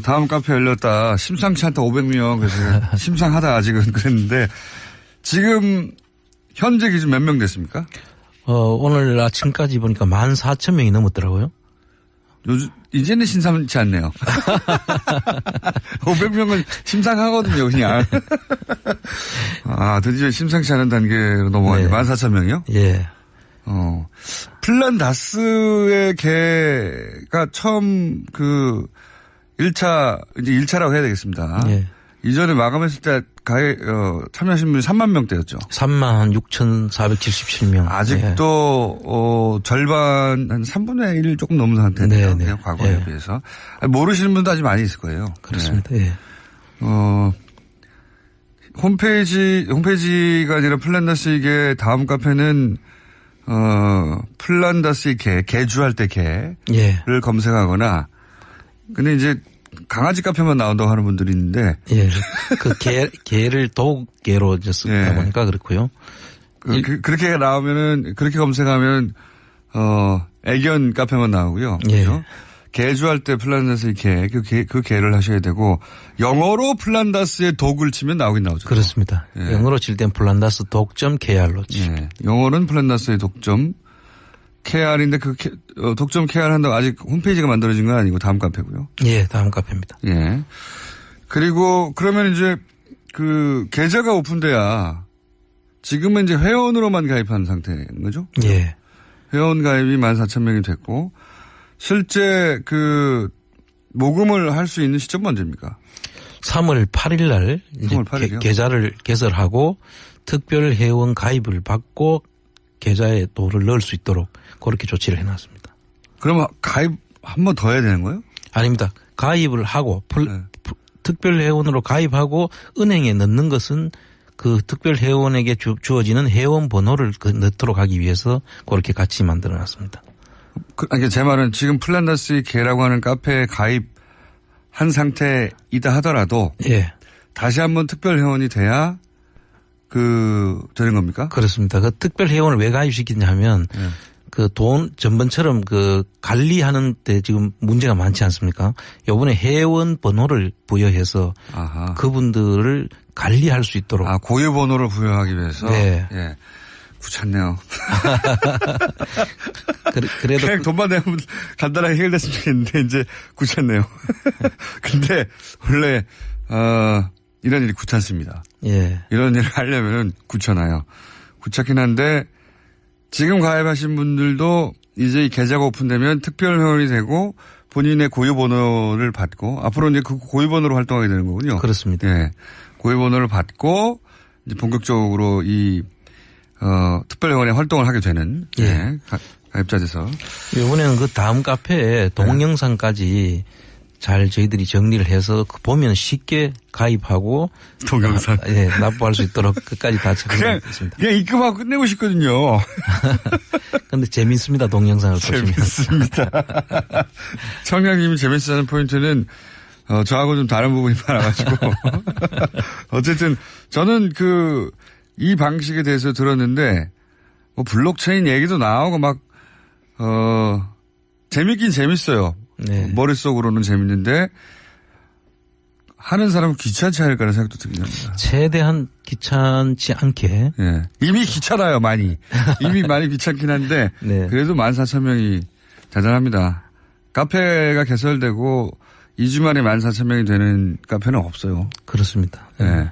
다음 카페 열렸다. 심상치 않다 500명. 그래서 심상하다 아직은 그랬는데 지금 현재 기준 몇 명 됐습니까? 오늘 아침까지 보니까 14,000명이 넘었더라고요. 요즘 이제는 심상치 않네요. 500명은 심상하거든요, 그냥. 드디어 심상치 않은 단계로 넘어가네. 네. 14,000명이요? 예. 플란다스의 개가 처음 1차라고 해야 되겠습니다. 예. 이전에 마감했을 때 참여하신 분이 3만 명대였죠. 36,477명. 아직도, 절반, 한 3분의 1 조금 넘는 상태네요. 네. 과거에 비해서. 모르시는 분도 아직 많이 있을 거예요. 그렇습니다. 네. 예. 홈페이지가 아니라 플란다스의 다음 카페는, 플란다스의 개주할 때 개를 검색하거나, 근데 이제 강아지 카페만 나온다고 하는 분들이 있는데. 예. 개를 독개로 이제 쓰다 보니까 그렇고요. 그렇게 나오면은, 그렇게 검색하면, 애견 카페만 나오고요. 예. 그렇죠? 개주할 때 플란다스의 그 개를 하셔야 되고, 영어로 플란다스의 독을 치면 나오긴 나오죠. 그렇습니다. 예. 영어로 칠 땐 플란다스 독점 KR로 치십니다. 예. 영어로는 플란다스의 독점 KR인데 독점 KR 한다고 아직 홈페이지가 만들어진 건 아니고 다음 카페고요. 예, 다음 카페입니다. 예. 그리고 그러면 이제 계좌가 오픈돼야 지금은 이제 회원으로만 가입한 상태인 거죠? 예. 회원 가입이 14,000명이 됐고 실제 모금을 할 수 있는 시점은 언제입니까? 3월 8일 날 3월 8일이요? 계좌를 개설하고 특별 회원 가입을 받고 계좌에 돈을 넣을 수 있도록 그렇게 조치를 해놨습니다. 그러면 가입 한 번 더 해야 되는 거예요? 아닙니다. 가입을 하고 특별 회원으로 가입하고 은행에 넣는 것은 그 특별 회원에게 주어지는 회원 번호를 넣도록 하기 위해서 그렇게 같이 만들어 놨습니다. 제 말은 지금 플란다스의 개라고 하는 카페에 가입한 상태이다 하더라도 예. 다시 한번 특별 회원이 돼야 되는 겁니까? 그렇습니다. 그 특별 회원을 왜 가입시키냐 하면 전번처럼 관리하는 때 지금 문제가 많지 않습니까? 요번에 회원 번호를 부여해서 그분들을 관리할 수 있도록. 고유 번호를 부여하기 위해서? 네. 예. 귀찮네요. 그래도. 그냥 돈만 내면 간단하게 해결됐으면 좋겠는데, 이제 귀찮네요. 근데, 원래, 이런 일이 귀찮습니다. 예. 이런 일을 하려면은 귀찮아요. 귀찮긴 한데, 지금 가입하신 분들도 이제 이 계좌가 오픈되면 특별 회원이 되고 본인의 고유 번호를 받고 앞으로 이제 그 고유 번호로 활동하게 되는 거군요. 그렇습니다. 예. 고유 번호를 받고 이제 본격적으로 특별 회원의 활동을 하게 되는 가입자 돼서. 이번에는 그 다음 카페에 동영상까지 잘 저희들이 정리를 해서 보면 쉽게 가입하고 동영상 납부할 수 있도록 끝까지 다 적용했습니다. 그냥 입금하고 끝내고 싶거든요. 그런데 재밌습니다. 동영상을 보시면. 재밌습니다. 청량님이 재밌다는 포인트는 저하고 좀 다른 부분이 많아가지고 어쨌든 저는 이 방식에 대해서 들었는데 블록체인 얘기도 나오고 재밌긴 재밌어요. 네. 머릿속으로는 재밌는데 하는 사람은 귀찮지 않을까라는 생각도 들긴 합니다. 최대한 귀찮지 않게. 예. 이미 귀찮아요, 많이. 이미 많이 귀찮긴 한데 네. 그래도 14,000명이 대단합니다. 카페가 개설되고 2주 만에 14,000명이 되는 카페는 없어요. 그렇습니다. 예.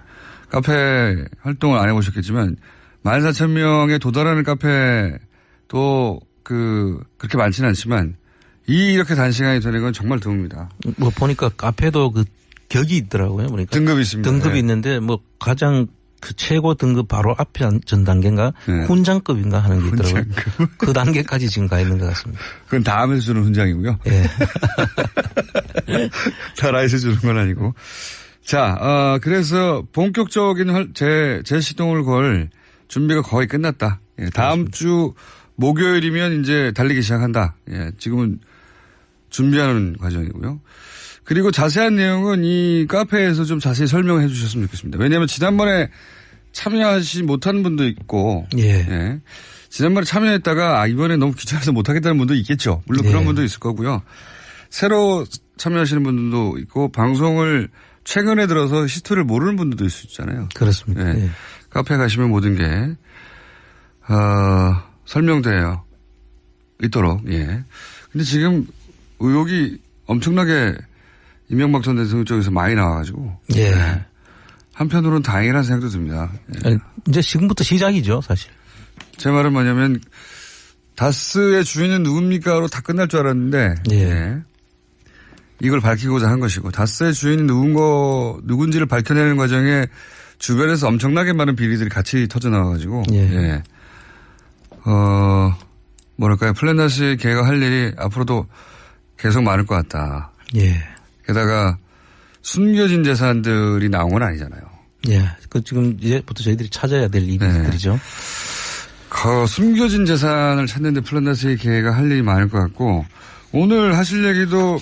카페 활동을 안 해보셨겠지만 14,000명에 도달하는 카페도 그렇게 많지는 않지만 이렇게 단시간이 되는 건 정말 드뭅니다. 보니까 카페도 격이 있더라고요. 그러니까 등급이 있습니다. 등급이 있는데 가장 최고 등급 바로 앞에 전 단계인가 훈장급인가 하는 게 있더라고요. 훈장급. 그 단계까지 지금 가 있는 것 같습니다. 그건 다음에서 주는 훈장이고요. 예. 나라에서 주는 건 아니고. 자, 그래서 본격적인 재시동을 걸 준비가 거의 끝났다. 예, 다음 주 목요일이면 이제 달리기 시작한다. 예, 지금은 준비하는 과정이고요. 그리고 자세한 내용은 이 카페에서 좀 자세히 설명해 주셨으면 좋겠습니다. 왜냐하면 지난번에 참여하지 못한 분도 있고, 예. 지난번에 참여했다가 이번에 너무 귀찮아서 못하겠다는 분도 있겠죠. 물론 그런 분도 있을 거고요. 새로 참여하시는 분들도 있고 방송을 최근에 들어서 히스토리를 모르는 분들도 있을 수 있잖아요. 그렇습니다. 예. 예. 카페 가시면 모든 게 설명되어 있도록. 예. 근데 지금 의혹이 엄청나게 이명박 전 대통령 쪽에서 많이 나와가지고. 예. 예. 한편으로는 다행이라는 생각도 듭니다. 예. 이제 지금부터 시작이죠, 사실. 제 말은 뭐냐면 다스의 주인은 누굽니까로 다 끝날 줄 알았는데. 예. 예. 이걸 밝히고자 한 것이고 다스의 주인이 누군지를 밝혀내는 과정에 주변에서 엄청나게 많은 비리들이 같이 터져 나와가지고. 예. 예. 뭐랄까요. 플랜다시 걔가 할 일이 앞으로도 계속 많을 것 같다. 예. 게다가 숨겨진 재산들이 나온 건 아니잖아요. 예. 그 지금 이제부터 저희들이 찾아야 될 일들이죠. 그 숨겨진 재산을 찾는데 플랜다시 걔가 할 일이 많을 것 같고 오늘 하실 얘기도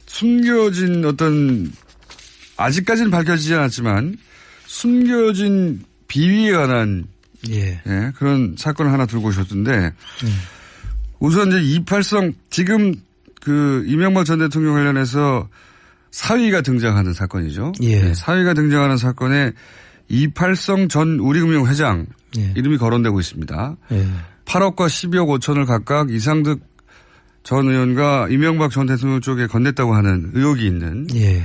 숨겨진 어떤 아직까지는 밝혀지지 않았지만 숨겨진 비위에 관한 예. 예, 그런 사건을 하나 들고 오셨던데 우선 이제 282 지금 그 이명박 전 대통령 관련해서 사위가 등장하는 사건이죠. 예. 네, 사위가 등장하는 사건에 282 전 우리금융 회장 예. 이름이 거론되고 있습니다. 예. 8억과 12억 5천을 각각 이상득 전 의원과 이명박 전 대통령 쪽에 건넸다고 하는 의혹이 있는. 예.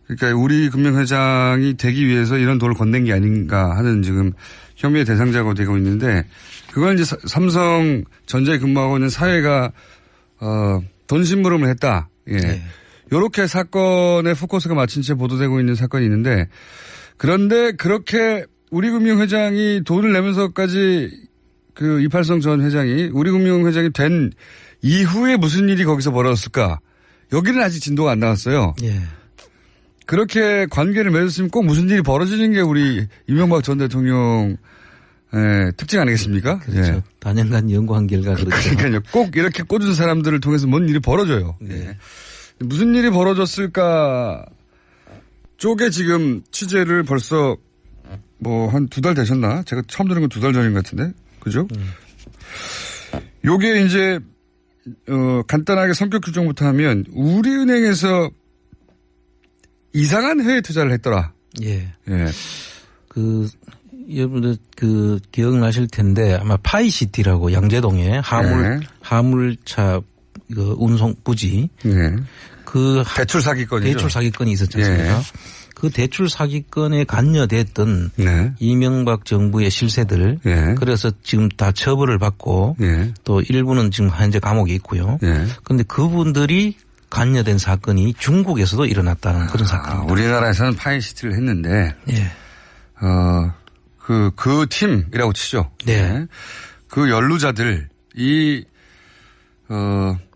그러니까 우리 금융회장이 되기 위해서 이런 돈을 건넨 게 아닌가 하는 지금 혐의의 대상자가 되고 있는데 그걸 이제 삼성전자에 근무하고 있는 사회가 돈 심부름을 했다. 예. 예. 이렇게 사건의 포커스가 맞춘 채 보도되고 있는 사건이 있는데 그런데 그렇게 우리금융회장이 돈을 내면서까지 그 282 전 회장이 우리금융회장이 된 이후에 무슨 일이 거기서 벌어졌을까? 여기는 아직 진도가 안 나왔어요. 예. 그렇게 관계를 맺었으면 꼭 무슨 일이 벌어지는 게 우리 이명박 전 대통령의 특징 아니겠습니까? 그렇죠. 예. 단연간 연구한 결과 그렇죠. 그러니까요. 꼭 이렇게 꽂은 사람들을 통해서 뭔 일이 벌어져요. 네. 예. 무슨 일이 벌어졌을까 쪽에 지금 취재를 벌써 뭐 한 2달 되셨나? 제가 처음 들은 건 2달 전인 것 같은데. 그죠? 요게 이제 간단하게 성격 규정부터 하면 우리은행에서 이상한 해외 투자를 했더라. 예. 예. 여러분들 기억나실 텐데 아마 파이시티라고 양재동에 화물차 운송 부지. 예. 대출 사기건이죠. 대출 사기건이 있었지 않습니까? 예. 그 대출 사기건에 관여됐던 이명박 정부의 실세들. 예. 그래서 지금 다 처벌을 받고 또 일부는 지금 현재 감옥에 있고요. 그런데 그분들이 관여된 사건이 중국에서도 일어났다는 그런 사건입니다. 우리나라에서는 파이시티를 했는데, 그 팀이라고 치죠. 네. 그 연루자들,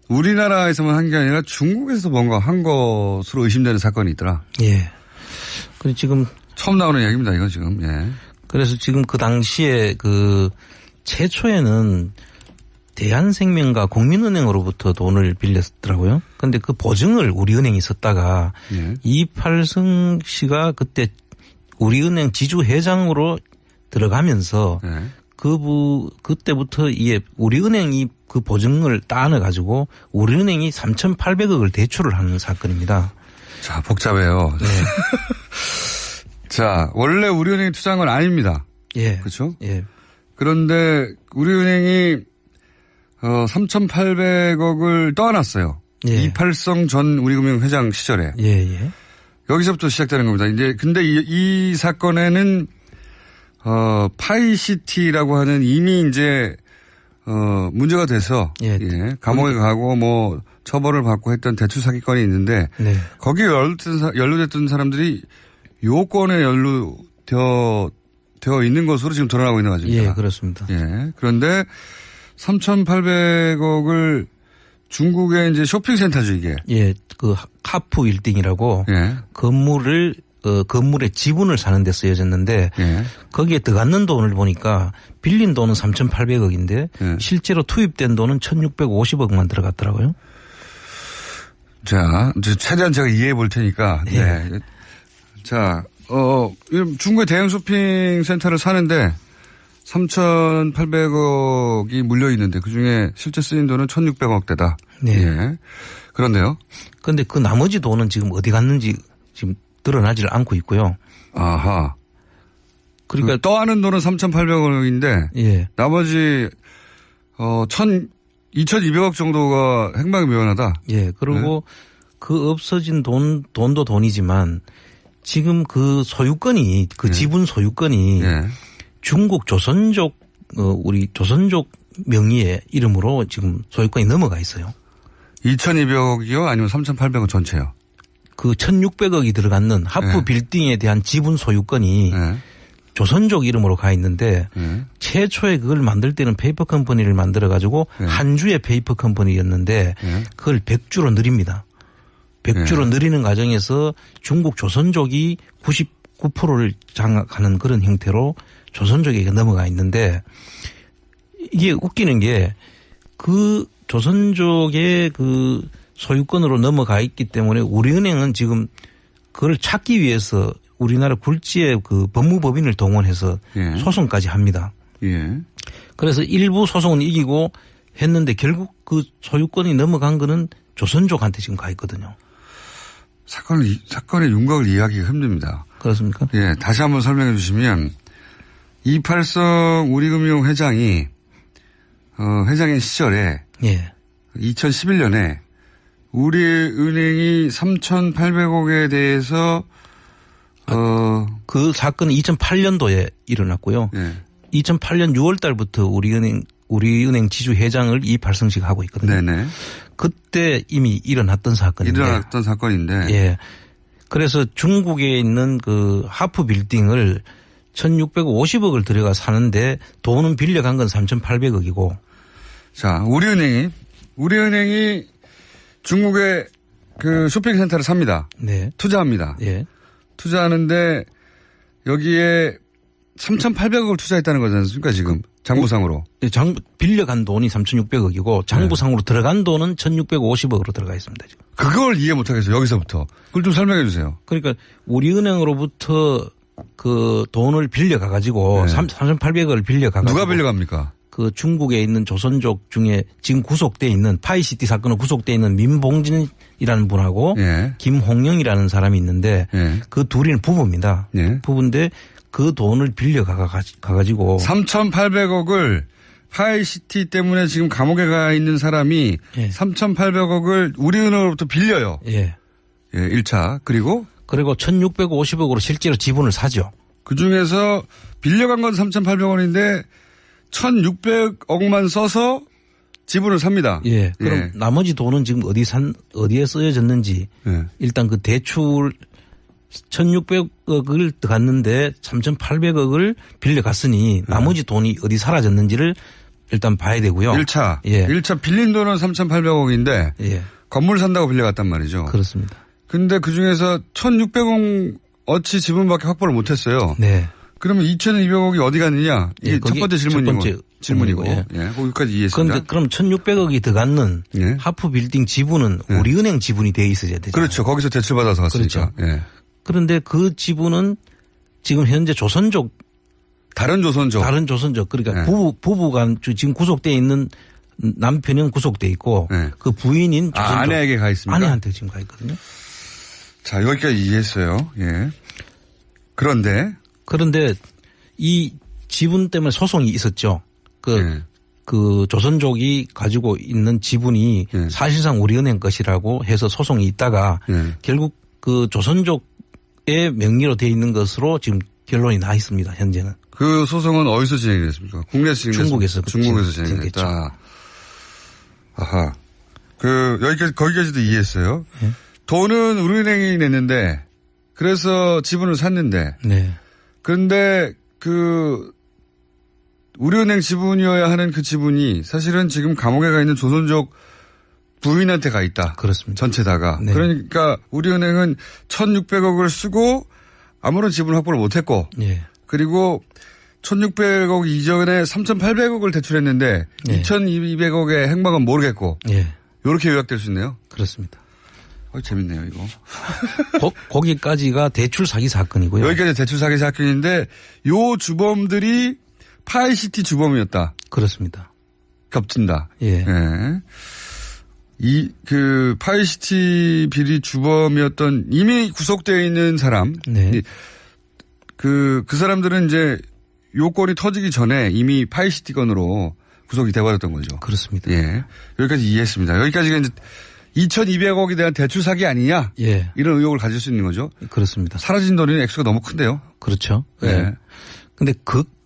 우리나라에서만 한 게 아니라 중국에서도 뭔가 한 것으로 의심되는 사건이 있더라. 예. 그리고 지금. 처음 나오는 얘기입니다, 이거 지금, 예. 그래서 지금 그 당시에 최초에는 대한생명과 국민은행으로부터 돈을 빌렸더라고요. 그런데 그 보증을 우리은행이 썼다가 이팔성 씨가 그때 우리은행 지주회장으로 들어가면서 그때부터 우리은행이 그 보증을 따내가지고 우리은행이 3,800억을 대출을 하는 사건입니다. 자, 복잡해요. 네. 자, 원래 우리은행이 투자한 건 아닙니다. 예. 그렇죠? 예. 그런데 우리은행이 3,800억을 떠안았어요. 예. 이팔성 전 우리금융 회장 시절에. 예. 여기서부터 시작되는 겁니다. 이제 근데 이 사건에는 파이시티라고 하는 이미 이제 문제가 돼서 감옥에 가고 뭐 처벌을 받고 했던 대출 사기건이 있는데 거기에 연루됐던 사람들이 요건에 연루되어 있는 것으로 지금 드러나고 있는 과정입니다. 예, 그렇습니다. 예. 그런데 3,800억을 중국의 이제 쇼핑센터죠, 이게. 예, 카푸 1등이라고 건물의 지분을 사는 데 쓰여졌는데 거기에 들어갔는 돈을 보니까 빌린 돈은 3,800억인데 실제로 투입된 돈은 1,650억만 들어갔더라고요. 자, 최대한 제가 이해해 볼 테니까. 네. 자, 중국의 대형 쇼핑센터를 사는데 3,800억이 물려 있는데 그중에 실제 쓰인 돈은 1,600억대다. 네. 예. 그런데요. 그런데 그 나머지 돈은 지금 어디 갔는지 지금 드러나질 않고 있고요. 아하. 그러니까 떠하는 돈은 3,800억인데 예. 나머지 2,200억 정도가 행방이 묘연하다. 예. 그리고 네. 그 없어진 돈도 돈이지만 지금 그 소유권이 그 지분 소유권이 중국 조선족 우리 조선족 명의의 이름으로 지금 소유권이 넘어가 있어요. 2,200억이요? 아니면 3,800억 전체요? 그 1,600억이 들어갔는 하프 빌딩에 대한 지분 소유권이 조선족 이름으로 가 있는데 최초에 그걸 만들 때는 페이퍼 컴퍼니를 만들어 가지고 한주의 페이퍼 컴퍼니였는데 그걸 100주로 늘립니다. 100주로 늘리는 과정에서 중국 조선족이 99%를 장악하는 그런 형태로 조선족에게 넘어가 있는데 이게 웃기는 게 그 조선족의 그 소유권으로 넘어가 있기 때문에 우리은행은 지금 그걸 찾기 위해서 우리나라 굴지의 그 법무법인을 동원해서 소송까지 합니다. 그래서 일부 소송은 이기고 했는데 결국 그 소유권이 넘어간 거는 조선족한테 지금 가 있거든요. 사건의 윤곽을 이해하기가 힘듭니다. 그렇습니까? 예, 다시 한번 설명해 주시면 이팔성 우리금융 회장이 회장인 시절에 2011년에 우리은행이 3,800억에 대해서 그 사건은 2008년도에 일어났고요. 2008년 6월 달부터 우리은행 지주 회장을 이팔성씨가 하고 있거든요. 네네. 그때 이미 일어났던 사건인데. 예. 그래서 중국에 있는 그 하프 빌딩을 1,650억을 들여가 사는데 돈은 빌려간 건 3,800억이고. 자, 우리은행이 중국의 그 쇼핑센터를 삽니다. 네. 투자합니다. 예. 투자하는데 여기에 3,800억을 투자했다는 거지 않습니까 지금 장부상으로. 빌려간 돈이 3,600억이고 장부상으로 들어간 돈은 1,650억으로 들어가 있습니다. 지금. 그걸 이해 못하겠어요. 여기서부터. 그걸 좀 설명해 주세요. 그러니까 우리은행으로부터 그 돈을 빌려가 가지고 3,800억을 빌려가 가지고. 누가 빌려갑니까? 그 중국에 있는 조선족 중에 지금 구속돼 있는 파이시티 사건으로 구속돼 있는 민봉진이라는 분하고 김홍영이라는 사람이 있는데 그 둘이는 부부입니다. 부부인데 그 돈을 빌려가 가지고 3,800억을 파이시티 때문에 지금 감옥에 가 있는 사람이 3,800억을 우리은행으로부터 빌려요. 1차. 그리고 1,650억으로 실제로 지분을 사죠. 그중에서 빌려간 건 3,800원인데 1,600억만 써서 지분을 삽니다. 그럼 나머지 돈은 지금 어디에 쓰여졌는지 일단 그 대출 1,600억을 갔는데 3,800억을 빌려갔으니 나머지 돈이 어디 사라졌는지를 일단 봐야 되고요. 1차. 1차 빌린 돈은 3,800억인데 건물 산다고 빌려갔단 말이죠. 그렇습니다. 근데 그중에서 1,600억 어치 지분밖에 확보를 못했어요. 그러면 2,200억이 어디 갔느냐? 이게 첫 번째 질문이고. 거기까지 이해했습니다. 그럼 1,600억이 들어갔는 하프 빌딩 지분은 우리은행 지분이 돼 있어야 되죠. 그렇죠. 거기서 대출받아서 갔으니까. 그렇죠. 그런데 그 지분은 지금 현재 다른 조선족. 그러니까 부부가 지금 구속돼 있는 남편은 구속돼 있고 그 부인인 조선족. 아내에게 가 있습니다. 아내한테 지금 가 있거든요. 자, 여기까지 이해했어요. 그런데 이 지분 때문에 소송이 있었죠. 그 조선족이 가지고 있는 지분이 사실상 우리은행 것이라고 해서 소송이 있다가 결국 그 조선족의 명의로 돼 있는 것으로 지금 결론이 나 있습니다. 현재는. 그 소송은 어디서 진행이 됐습니까? 국내에서 중국에서 진행이 됐다. 아하. 거기까지도 이해했어요. 돈은 우리은행이 냈는데 그래서 지분을 샀는데. 그런데 우리은행 지분이어야 하는 그 지분이 사실은 지금 감옥에 가 있는 조선족 부인한테 가 있다. 그렇습니다. 전체 다가. 그러니까 우리은행은 1,600억을 쓰고 아무런 지분 확보를 못했고. 그리고 1,600억 이전에 3,800억을 대출했는데 2,200억의 행방은 모르겠고. 이렇게 요약될 수 있네요. 그렇습니다. 재밌네요, 이거. 거기까지가 대출 사기 사건이고요. 여기까지 대출 사기 사건인데 요 주범들이 파이시티 주범이었다. 그렇습니다. 겹친다. 예. 예. 파이시티 비리 주범이었던 이미 구속되어 있는 사람. 네. 그 사람들은 이제 요건이 터지기 전에 이미 파이시티 건으로 구속이 돼버렸던 거죠. 그렇습니다. 예. 여기까지 이해했습니다. 여기까지가 이제 2,200억에 대한 대출 사기 아니냐? 예. 이런 의혹을 가질 수 있는 거죠. 그렇습니다. 사라진 돈이 액수가 너무 큰데요. 그렇죠. 예. 예. 근데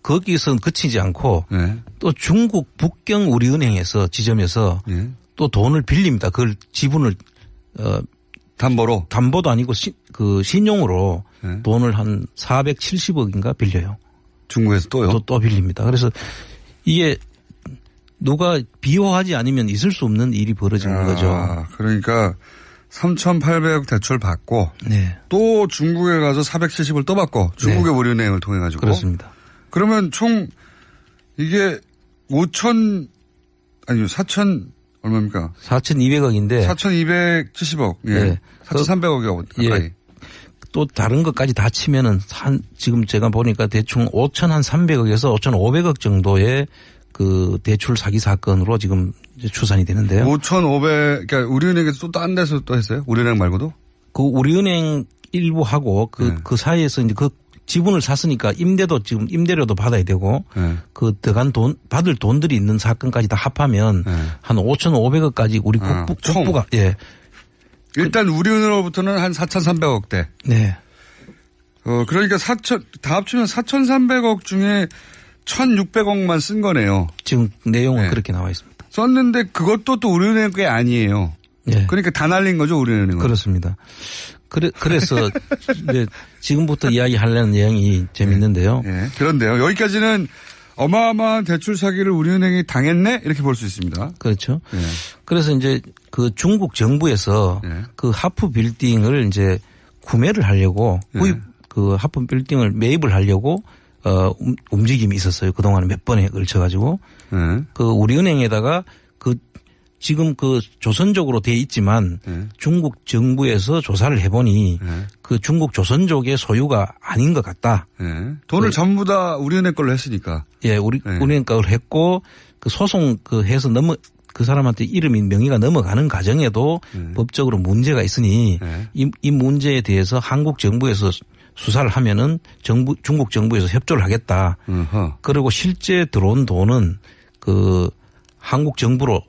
거기서 그치지 않고 예. 또 중국 북경 우리은행에서 지점에서 예. 또 돈을 빌립니다. 그걸 지분을 담보로. 담보도 아니고 신용으로 예. 돈을 한 470억인가 빌려요. 중국에서 또요? 또 빌립니다. 그래서 이게 누가 비호하지 않으면 있을 수 없는 일이 벌어지는 거죠. 그러니까 3,800억 대출 받고 네. 또 중국에 가서 470을 또 받고 중국의 우리은행을 통해 가지고. 그렇습니다. 그러면 총 이게 4,000 얼마입니까? 4,200억인데 4,270억. 예. 네. 4,300억이 가까이. 예. 또 다른 것까지 다 치면은 지금 제가 보니까 대충 5,300억에서 5,500억 정도의 그 대출 사기 사건으로 지금 이제 추산이 되는데요. 5,500, 그러니까 우리은행에서 또 딴 데서 또 했어요? 우리은행 말고도? 그 우리은행 일부하고 그 사이에서 이제 그 지분을 샀으니까 지금 임대료도 받아야 되고 그 들어간 받을 돈들이 있는 사건까지 다 합하면 한 5,500억까지 우리 국부가 예. 일단 우리은행으로부터는 한 4,300억대. 네. 그러니까 다 합치면 4,300억 중에 1,600억만 쓴 거네요. 지금 내용은 그렇게 나와 있습니다. 썼는데 그것도 또 우리은행 게 아니에요. 네. 그러니까 다 날린 거죠, 우리은행은. 그렇습니다. 그래서 이제 지금부터 이야기하려는 내용이 재밌는데요. 네. 그런데요. 여기까지는 어마어마한 대출 사기를 우리은행이 당했네? 이렇게 볼 수 있습니다. 그렇죠. 네. 그래서 이제 그 중국 정부에서 그 하프 빌딩을 이제 구매를 하려고 그 하프 빌딩을 매입을 하려고 움직임이 있었어요. 그동안 몇 번에 걸쳐가지고. 그 우리은행에다가 지금 조선족으로 돼 있지만 중국 정부에서 조사를 해보니 그 중국 조선족의 소유가 아닌 것 같다. 돈을 전부 다 우리은행 걸로 했으니까. 예, 우리은행 걸로 했고 그 소송 해서 그 사람한테 명의가 넘어가는 과정에도 법적으로 문제가 있으니 이 문제에 대해서 한국 정부에서 수사를 하면은 중국 정부에서 협조를 하겠다. 그리고 실제 들어온 돈은 그 한국 정부로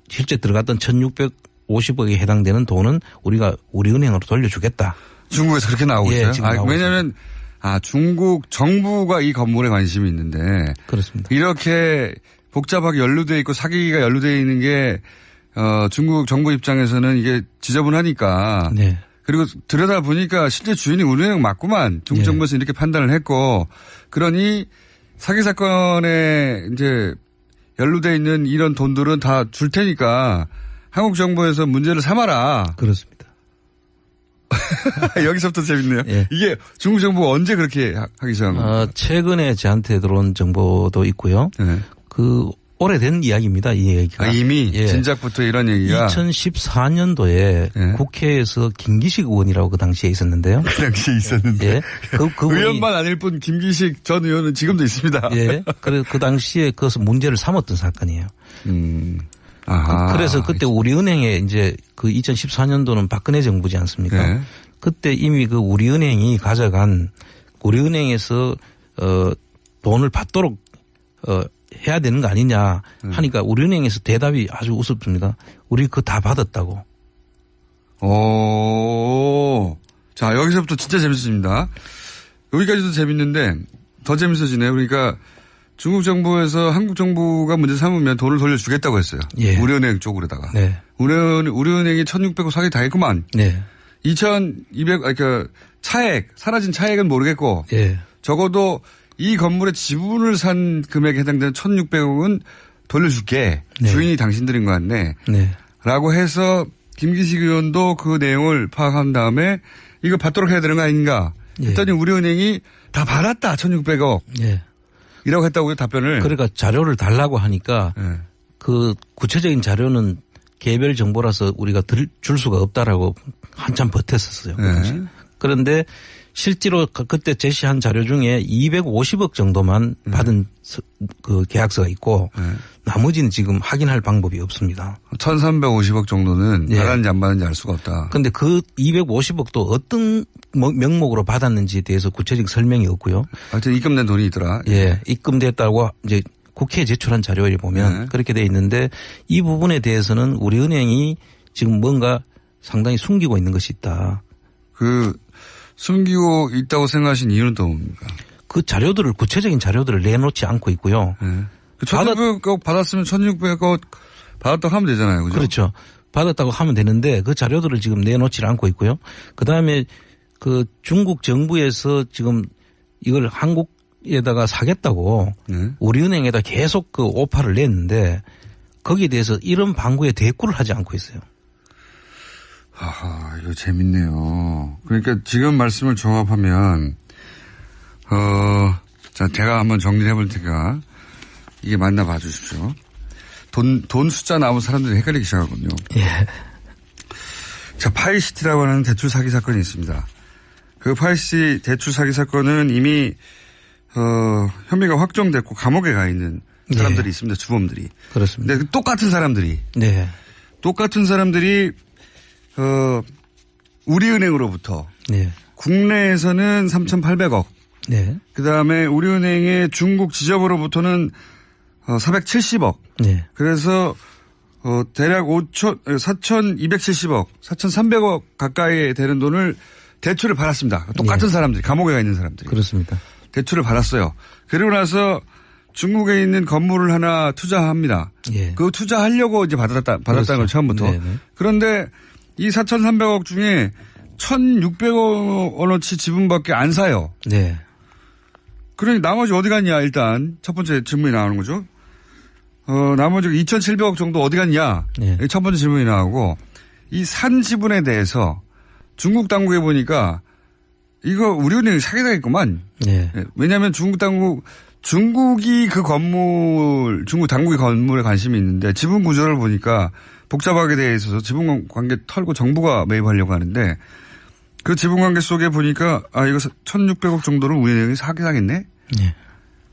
실제 들어갔던 1,650억에 해당되는 돈은 우리가 우리은행으로 돌려주겠다. 중국에서 그렇게 나오고 예, 있어요? 왜냐하면 중국 정부가 이 건물에 관심이 있는데. 그렇습니다. 이렇게 복잡하게 연루되어 있고 사기가 연루되어 있는 게 중국 정부 입장에서는 이게 지저분하니까. 네. 그리고 들여다보니까 실제 주인이 우리은행 맞구만. 중국 정부에서 이렇게 판단을 했고. 그러니 사기 사건에 이제 연루되어 있는 이런 돈들은 다 줄 테니까 한국 정부에서 문제를 삼아라. 그렇습니다. 여기서부터 재밌네요. 예. 이게 중국 정부가 언제 그렇게 하기 시작한 겁니까? 최근에 저한테 들어온 정보도 있고요. 오래된 이야기입니다. 이 얘기가. 이미 진작부터 이런 얘기가. 2014년도에 국회에서 김기식 의원이라고 그 당시에 있었는데요. 그 당시에 있었는데. 예. 의원만 아닐 뿐 김기식 전 의원은 지금도 있습니다. 예. 그 당시에 그것을 문제를 삼았던 사건이에요. 아하. 그래서 그때 우리은행에 이제 그 2014년도는 박근혜 정부지 않습니까? 네. 그때 이미 그 우리은행이 가져간 우리은행에서 돈을 받도록 해야 되는 거 아니냐 하니까 우리은행에서 대답이 아주 우습습니다. 우리 그거 다 받았다고. 자, 여기서부터 진짜 재밌어집니다. 여기까지도 재밌는데 더 재밌어지네요. 그러니까 중국 정부에서 한국 정부가 문제 삼으면 돈을 돌려주겠다고 했어요. 예. 우리은행 쪽으로다가. 네. 우리은행이 1,600억 사기 다 했구만. 네. 2,200, 그러니까 사라진 차액은 모르겠고. 예. 적어도 이 건물의 지분을 산 금액에 해당되는 1,600억은 돌려줄게. 네. 주인이 당신들인 것 같네. 네. 라고 해서 김기식 의원도 그 내용을 파악한 다음에 이거 받도록 해야 되는 거 아닌가. 했더니 우리은행이 다 받았다. 1,600억. 예. 이라고 했다고요, 답변을. 그러니까 자료를 달라고 하니까 그 구체적인 자료는 개별 정보라서 우리가 줄 수가 없다라고 한참 버텼었어요. 그 당시. 그런데 실제로 그때 제시한 자료 중에 250억 정도만 받은 그 계약서가 있고 나머지는 지금 확인할 방법이 없습니다. 1,350억 정도는 받았는지 안 받았는지 알 수가 없다. 그런데 그 250억도 어떤 명목으로 받았는지에 대해서 구체적 설명이 없고요. 하여튼 입금된 돈이 있더라. 예, 입금됐다고 이제 국회에 제출한 자료에 보면 그렇게 돼 있는데 이 부분에 대해서는 우리은행이 지금 뭔가 상당히 숨기고 있는 것이 있다. 숨기고 있다고 생각하신 이유는 또 뭡니까? 그 자료들을 구체적인 자료들을 내놓지 않고 있고요. 네. 1,600억 받았으면 1,600억 받았다고 하면 되잖아요. 그죠? 그렇죠. 받았다고 하면 되는데 그 자료들을 지금 내놓지 않고 있고요. 그다음에 그 중국 정부에서 지금 이걸 한국에다가 사겠다고 우리은행에다 계속 그 오파를 냈는데 거기에 대해서 이런 방구에 대꾸를 하지 않고 있어요. 아하, 이거 재밌네요. 그러니까 지금 말씀을 종합하면, 자, 제가 한번 정리를 해볼 테니까 이게 맞나 봐 주십시오. 돈 숫자 나오면 사람들이 헷갈리기 시작하거든요. 예. 자, 파이시티라고 하는 대출 사기 사건이 있습니다. 그 파이시티 대출 사기 사건은 이미, 혐의가 확정됐고 감옥에 가 있는 사람들이 있습니다. 주범들이. 그렇습니다. 근데 똑같은 사람들이. 네. 똑같은 사람들이 우리은행으로부터 국내에서는 3,800억. 네. 그다음에 우리은행의 중국 지점으로부터는 470억. 네. 그래서 대략 4,270억, 4,300억 가까이 되는 돈을 대출을 받았습니다. 똑같은 사람들이, 감옥에 가 있는 사람들이. 그렇습니다. 대출을 받았어요. 그리고 나서 중국에 있는 건물을 하나 투자합니다. 예. 그 투자하려고 이제 받았다는 걸 처음부터. 네네. 그런데 이 4,300억 중에 1,600억 원어치 지분밖에 안 사요. 네. 그러니 나머지 어디 갔냐 일단 첫 번째 질문이 나오는 거죠. 나머지 2,700억 정도 어디 갔냐. 네. 첫 번째 질문이 나오고 이 산 지분에 대해서 중국 당국에 보니까 이거 우리은행이 사기당했구만. 네. 왜냐하면 중국이 그 건물, 중국 당국이 건물에 관심이 있는데 지분 구조를 보니까 복잡하게 되어 있어서 지분 관계 털고 정부가 매입하려고 하는데 그 지분 관계 속에 보니까 이거 1,600억 정도를 우리은행이 사기당했네? 네.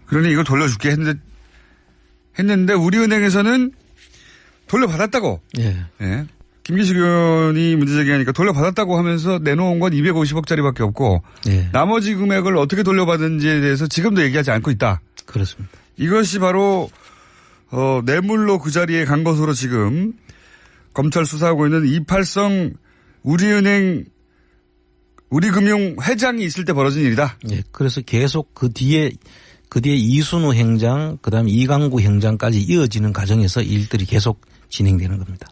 그러니 이걸 돌려줄게 했는데 우리은행에서는 돌려받았다고. 네. 네. 김기식 의원이 문제제기하니까 돌려받았다고 하면서 내놓은 건 250억짜리밖에 없고 나머지 금액을 어떻게 돌려받은지에 대해서 지금도 얘기하지 않고 있다. 그렇습니다. 이것이 바로 뇌물로 그 자리에 간 것으로 지금 검찰 수사하고 있는 이팔성 우리은행 우리금융 회장이 있을 때 벌어진 일이다. 네. 그래서 계속 그 뒤에 이순우 행장 그다음에 이강구 행장까지 이어지는 과정에서 일들이 계속 진행되는 겁니다.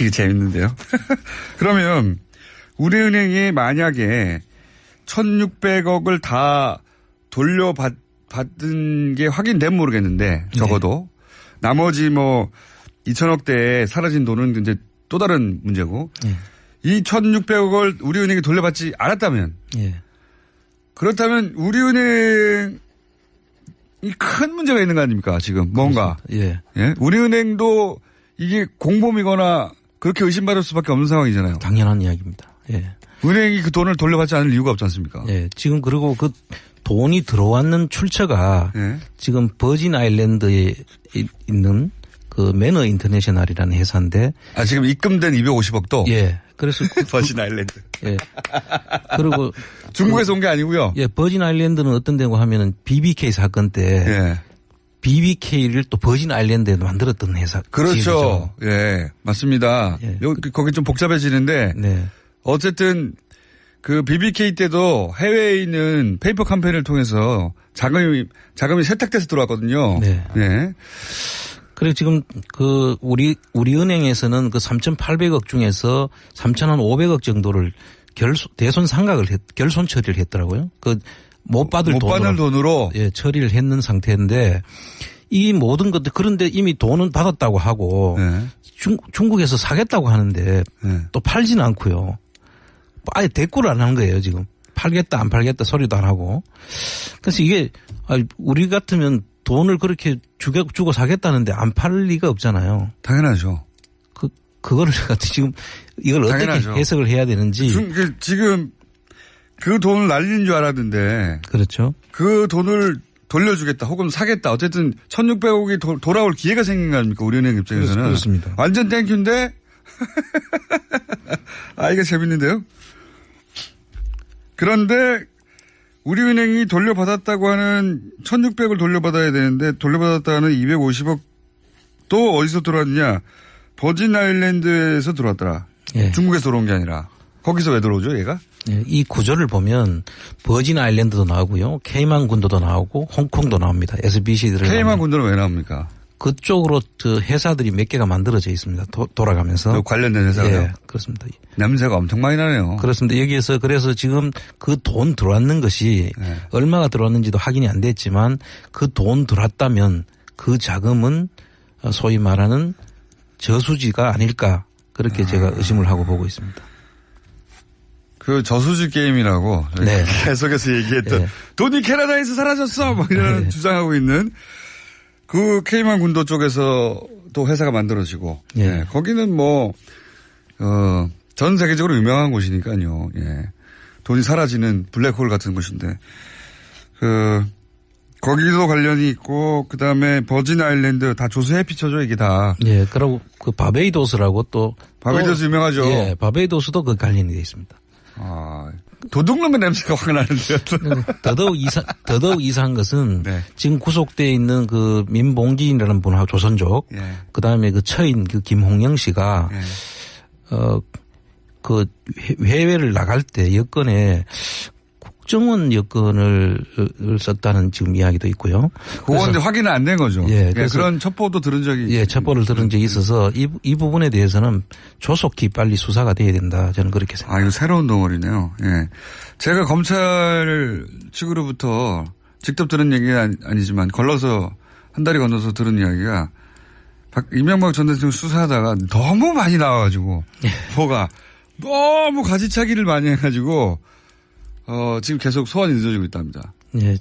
이거 재밌는데요. 그러면 우리은행이 만약에 1,600억을 다 돌려받은 게 확인되면 모르겠는데 적어도 나머지 2,000억대에 사라진 돈은 이제 또 다른 문제고 이 1,600억을 우리은행이 돌려받지 않았다면 그렇다면 우리은행이 큰 문제가 있는 거 아닙니까 지금 뭔가. 예. 우리은행도 이게 공범이거나 그렇게 의심받을 수밖에 없는 상황이잖아요. 당연한 이야기입니다. 예. 은행이 그 돈을 돌려받지 않을 이유가 없지 않습니까? 예. 지금 그리고 그 돈이 들어왔는 출처가 지금 버진 아일랜드에 있는 그 매너 인터내셔널이라는 회사인데. 지금 입금된 250억도? 예. 그래서. 버진 아일랜드. 예. 그리고. 중국에서 온 게 아니고요. 예. 버진 아일랜드는 어떤 데고 하면은 BBK 사건 때. BBK를 또 버진 아일랜드에도 만들었던 회사. 그렇죠. 지역이죠. 예. 맞습니다. 거기 좀 복잡해지는데. 어쨌든 그 BBK 때도 해외에 있는 페이퍼 캠페인을 통해서 자금이 세탁돼서 들어왔거든요. 네. 그리고 지금 그 우리 은행에서는 그 3,800억 중에서 3,500억 정도를 대손 상각을 결손 처리를 했더라고요. 그 못 받을 돈으로 예, 처리를 했는 상태인데 이 모든 것들 그런데 이미 돈은 받았다고 하고 중국에서 사겠다고 하는데 또 팔지는 않고요. 아예 대꾸를 안 한 거예요, 지금. 팔겠다, 안 팔겠다 소리도 안 하고. 그래서 이게, 우리 같으면 돈을 그렇게 주고 사겠다는데 안 팔 리가 없잖아요. 당연하죠. 그거를 지금 이걸 당연하죠. 어떻게 해석을 해야 되는지. 지금 그 돈을 날린 줄 알았는데. 그렇죠. 그 돈을 돌려주겠다 혹은 사겠다. 어쨌든 1,600억이 돌아올 기회가 생긴 거 아닙니까? 우리은행 입장에서는. 그렇습니다. 완전 땡큐인데. 이거 재밌는데요. 그런데 우리은행이 돌려받았다고 하는 1,600을 돌려받아야 되는데 돌려받았다는 250억 또 어디서 들어왔냐. 버진 아일랜드에서 들어왔더라. 예. 중국에서 들어온 게 아니라. 거기서 왜 들어오죠 얘가? 예, 이 구조를 보면 버진 아일랜드도 나오고요. 케이만 군도도 나오고 홍콩도 나옵니다. SBC들을. 케이만 군도는 왜 나옵니까? 그쪽으로 회사들이 몇 개가 만들어져 있습니다. 돌아가면서. 관련된 회사가요? 예, 그렇습니다. 냄새가 엄청 많이 나네요. 그렇습니다. 여기에서 그래서 지금 그 돈 들어왔는 것이 네. 얼마가 들어왔는지도 확인이 안 됐지만 그 돈 들어왔다면 그 자금은 소위 말하는 저수지가 아닐까 그렇게 제가 의심을 하고 보고 있습니다. 그 저수지 게임이라고 네. 계속해서 얘기했던 네. 돈이 캐나다에서 사라졌어 막 이런 네. 주장하고 있는 그 케이만 군도 쪽에서 또 회사가 만들어지고 네. 네. 거기는 뭐 전 세계적으로 유명한 곳이니까요. 예. 돈이 사라지는 블랙홀 같은 곳인데 거기도 관련이 있고 그다음에 버진 아일랜드 다 조세 해피처죠 이게 다. 예. 그리고 그 바베이도스라고 또 바베이도스 유명하죠. 예. 바베이도스도 그 관련이 되어 있습니다. 도둑놈의 냄새가 확 나는데요. 더더욱 이상한 것은 네. 지금 구속되어 있는 그 민봉진이라는 분하고 조선족, 예. 그 다음에 그 처인 그 김홍영 씨가, 예. 그 해외를 나갈 때 여권에 국정원 여권을 썼다는 지금 이야기도 있고요. 그건 이제 확인은 안 된 거죠. 예. 그래서 그런 첩보도 들은 적이. 예, 첩보를 들은 적이 있어서 이 부분에 대해서는 조속히 빨리 수사가 돼야 된다. 저는 그렇게 생각합니다. 이거 새로운 덩어리네요. 예. 제가 검찰 측으로부터 직접 들은 얘기는 아니지만 걸러서 한 달이 건너서 들은 이야기가 이명박 전 대통령 수사하다가 너무 많이 나와가지고 뭐가 너무 가지차기를 많이 해가지고 지금 계속 소환이 늦어지고 있답니다. 예,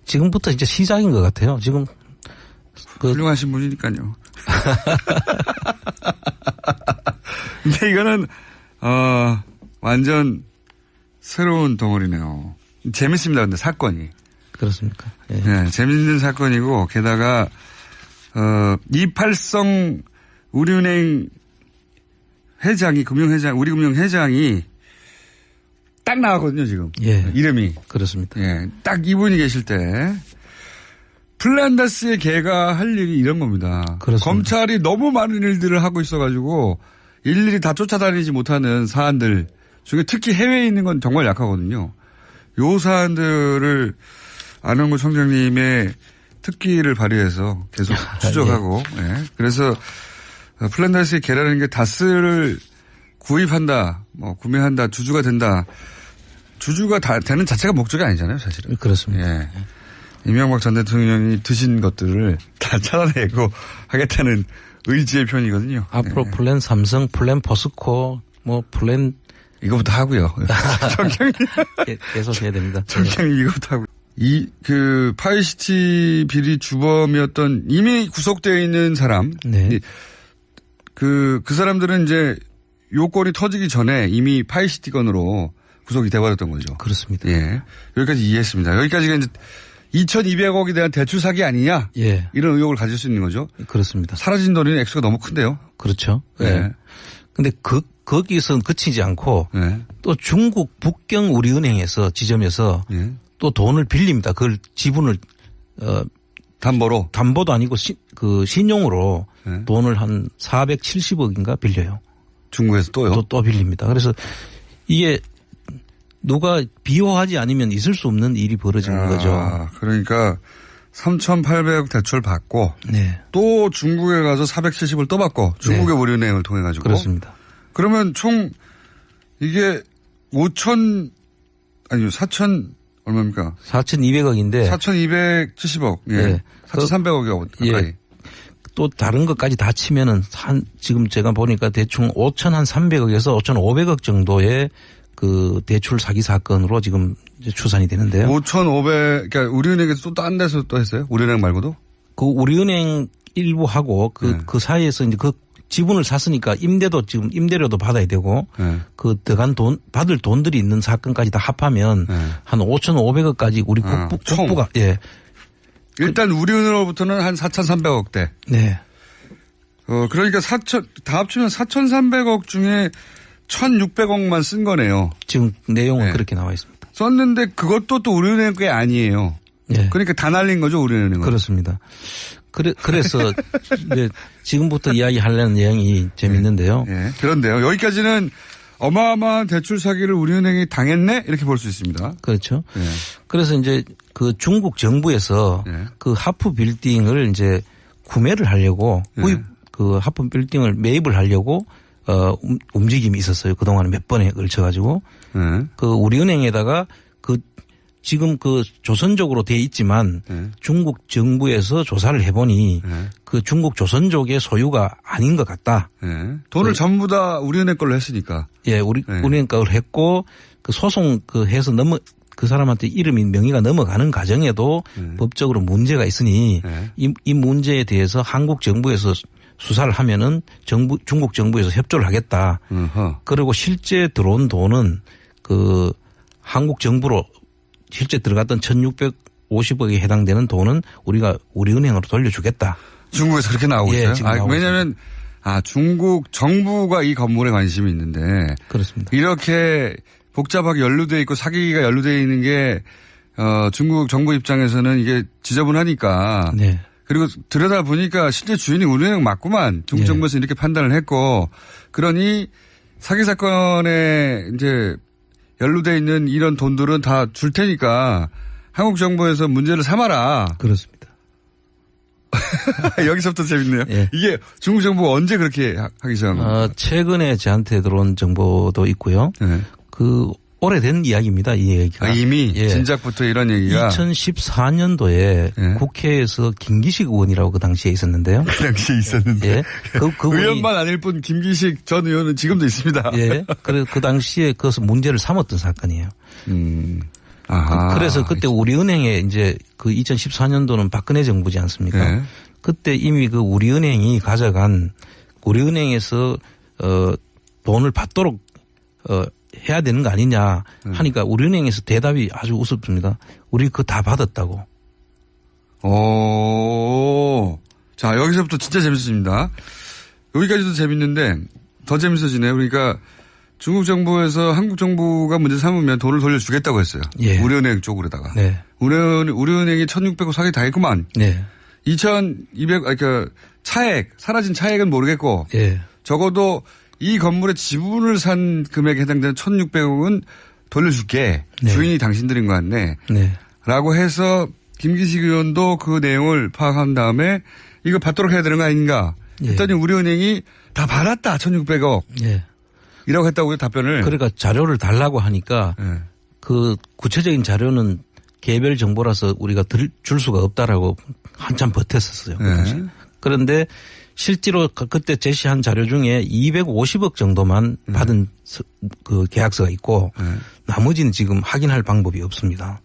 지금부터 이제 시작인 것 같아요. 지금. 훌륭하신 분이니까요. 근데 이거는, 완전 새로운 덩어리네요. 재밌습니다. 근데 사건이. 그렇습니까? 예. 네, 재밌는 사건이고, 게다가, 이팔성 우리은행 회장이, 우리금융회장이 딱 나왔거든요, 지금. 예. 이름이. 그렇습니다. 예. 딱 이분이 계실 때 플란다스의 개가 할 일이 이런 겁니다. 그렇습니다. 검찰이 너무 많은 일들을 하고 있어가지고 일일이 다 쫓아다니지 못하는 사안들 중에 특히 해외에 있는 건 정말 약하거든요. 요 사안들을 안홍구 청장님의 특기를 발휘해서 계속 추적하고 예. 그래서 플란다스의 개라는 게 다스를 구입한다, 구매한다, 주주가 된다. 주주가 다 되는 자체가 목적이 아니잖아요, 사실은. 그렇습니다. 예. 이명박 전 대통령이 드신 것들을 다 찾아내고 하겠다는 의지의 표현이거든요. 앞으로 예. 플랜 삼성, 플랜 포스코, 플랜. 이거부터 하고요. 정경이. 계속 해야 됩니다. 정경이 이거부터 하고. 파이시티 비리 주범이었던 이미 구속되어 있는 사람. 네. 그 사람들은 이제 요건이 터지기 전에 이미 파이시티 건으로 구속이 돼버렸던 거죠. 그렇습니다. 예. 여기까지 이해했습니다. 여기까지가 이제 2,200억에 대한 대출 사기 아니냐? 예. 이런 의혹을 가질 수 있는 거죠. 그렇습니다. 사라진 돈이 액수가 너무 큰데요. 그렇죠. 예. 네. 근데 거기서 그치지 않고 네. 또 중국 북경 우리은행에서 지점에서 네. 또 돈을 빌립니다. 그걸 지분을 담보도 아니고 신용으로 네. 돈을 한 470억인가 빌려요. 중국에서 또요? 또 빌립니다. 그래서 이게 누가 비호하지 않으면 있을 수 없는 일이 벌어지는 거죠. 그러니까 3,800억 대출 받고 네. 또 중국에 가서 470을 또 받고 중국의 네. 우리은행을 통해 가지고. 그렇습니다. 그러면 총 이게 4,000 얼마입니까? 4,200억인데. 4,270억. 예. 네. 4,300억이 가까이. 예. 또 다른 것까지 다 치면은 지금 제가 보니까 대충 5,300억에서 5,500억 정도의 그 대출 사기 사건으로 지금 이제 추산이 되는데요. 5,500, 그러니까 우리은행에서 또 딴 데서 또 했어요? 우리은행 말고도? 그 우리은행 일부 하고 그 사이에서 이제 그 지분을 샀으니까 지금 임대료도 받아야 되고 네. 그 들어간 받을 돈들이 있는 사건까지 다 합하면 네. 한 5,500억까지 우리 국부가 예. 일단 우리은으로부터는 한 4,300억대. 네. 그러니까 다 합치면 4,300억 중에 1,600억만 쓴 거네요. 지금 내용은 네. 그렇게 나와 있습니다. 썼는데 그것도 또 우리은행 게 아니에요. 네. 그러니까 다 날린 거죠, 우리은행은. 그렇습니다. 그래서 이제 지금부터 이야기하려는 내용이 재밌는데요. 네. 그런데요. 여기까지는 어마어마한 대출 사기를 우리은행이 당했네? 이렇게 볼 수 있습니다. 그렇죠. 네. 그래서 이제 그 중국 정부에서 네. 그 하프 빌딩을 이제 구매를 하려고 그 하프 빌딩을 매입을 하려고 움직임이 있었어요. 그동안에 몇 번에 걸쳐가지고. 네. 그 우리은행에다가 지금 조선족으로 돼 있지만 네. 중국 정부에서 조사를 해보니 네. 그 중국 조선족의 소유가 아닌 것 같다. 네. 돈을 전부 다 우리은행 걸로 했으니까. 예, 우리은행 걸로 했고 그 소송 해서 그 사람한테 명의가 넘어가는 과정에도 법적으로 문제가 있으니 이 문제에 대해서 한국 정부에서 수사를 하면은 중국 정부에서 협조를 하겠다. 그리고 실제 들어온 돈은 그 한국 정부로 실제 들어갔던 1,650억에 해당되는 돈은 우리가 우리은행으로 돌려주겠다. 중국에서 그렇게 나오고 예, 있어요? 왜냐하면 중국 정부가 이 건물에 관심이 있는데. 그렇습니다. 이렇게 복잡하게 연루되어 있고 사기가 연루되어 있는 게 중국 정부 입장에서는 이게 지저분하니까. 네. 그리고 들여다보니까 실제 주인이 우리은행 맞구만. 중국 정부에서 이렇게 판단을 했고. 그러니 사기 사건에 이제 연루되어 있는 이런 돈들은 다 줄 테니까 한국 정부에서 문제를 삼아라. 그렇습니다. 여기서부터 재밌네요. 예. 이게 중국 정부가 언제 그렇게 하기 시작한 겁니까? 최근에 저한테 들어온 정보도 있고요. 네. 오래된 이야기입니다. 이 얘기가. 이미 진작부터 이런 얘기가. 2014년도에 국회에서 김기식 의원이라고 그 당시에 있었는데요. 그 당시에 있었는데. 예. 의원만 아닐 뿐 김기식 전 의원은 지금도 있습니다. 예. 그 당시에 그것을 문제를 삼았던 사건이에요. 아하. 그래서 그때 우리은행에 이제 그 2014년도는 박근혜 정부지 않습니까? 네. 그때 이미 그 우리은행이 가져간 우리은행에서 돈을 받도록 해야 되는 거 아니냐 하니까 우리은행에서 대답이 아주 우습습니다. 우리 그거 다 받았다고. 자, 여기서부터 진짜 재밌습니다. 여기까지도 재밌는데 더 재밌어지네요. 그러니까 중국 정부에서 한국 정부가 문제 삼으면 돈을 돌려주겠다고 했어요. 예. 우리은행 쪽으로다가. 네. 우리은행이 1,600억 사기 다 했구만. 네. 2,200, 그러니까 사라진 차액은 모르겠고. 예. 적어도 이 건물의 지분을 산 금액에 해당되는 1,600억은 돌려줄게. 네. 주인이 당신들인 것 같네. 네. 라고 해서 김기식 의원도 그 내용을 파악한 다음에 이거 받도록 해야 되는 거 아닌가. 했더니 우리은행이 다 받았다. 1,600억. 예. 이라고 했다고요, 답변을. 그러니까 자료를 달라고 하니까 그 구체적인 자료는 개별 정보라서 우리가 줄 수가 없다라고 한참 버텼었어요. 그런데 실제로 그때 제시한 자료 중에 250억 정도만 받은 그 계약서가 있고 나머지는 지금 확인할 방법이 없습니다.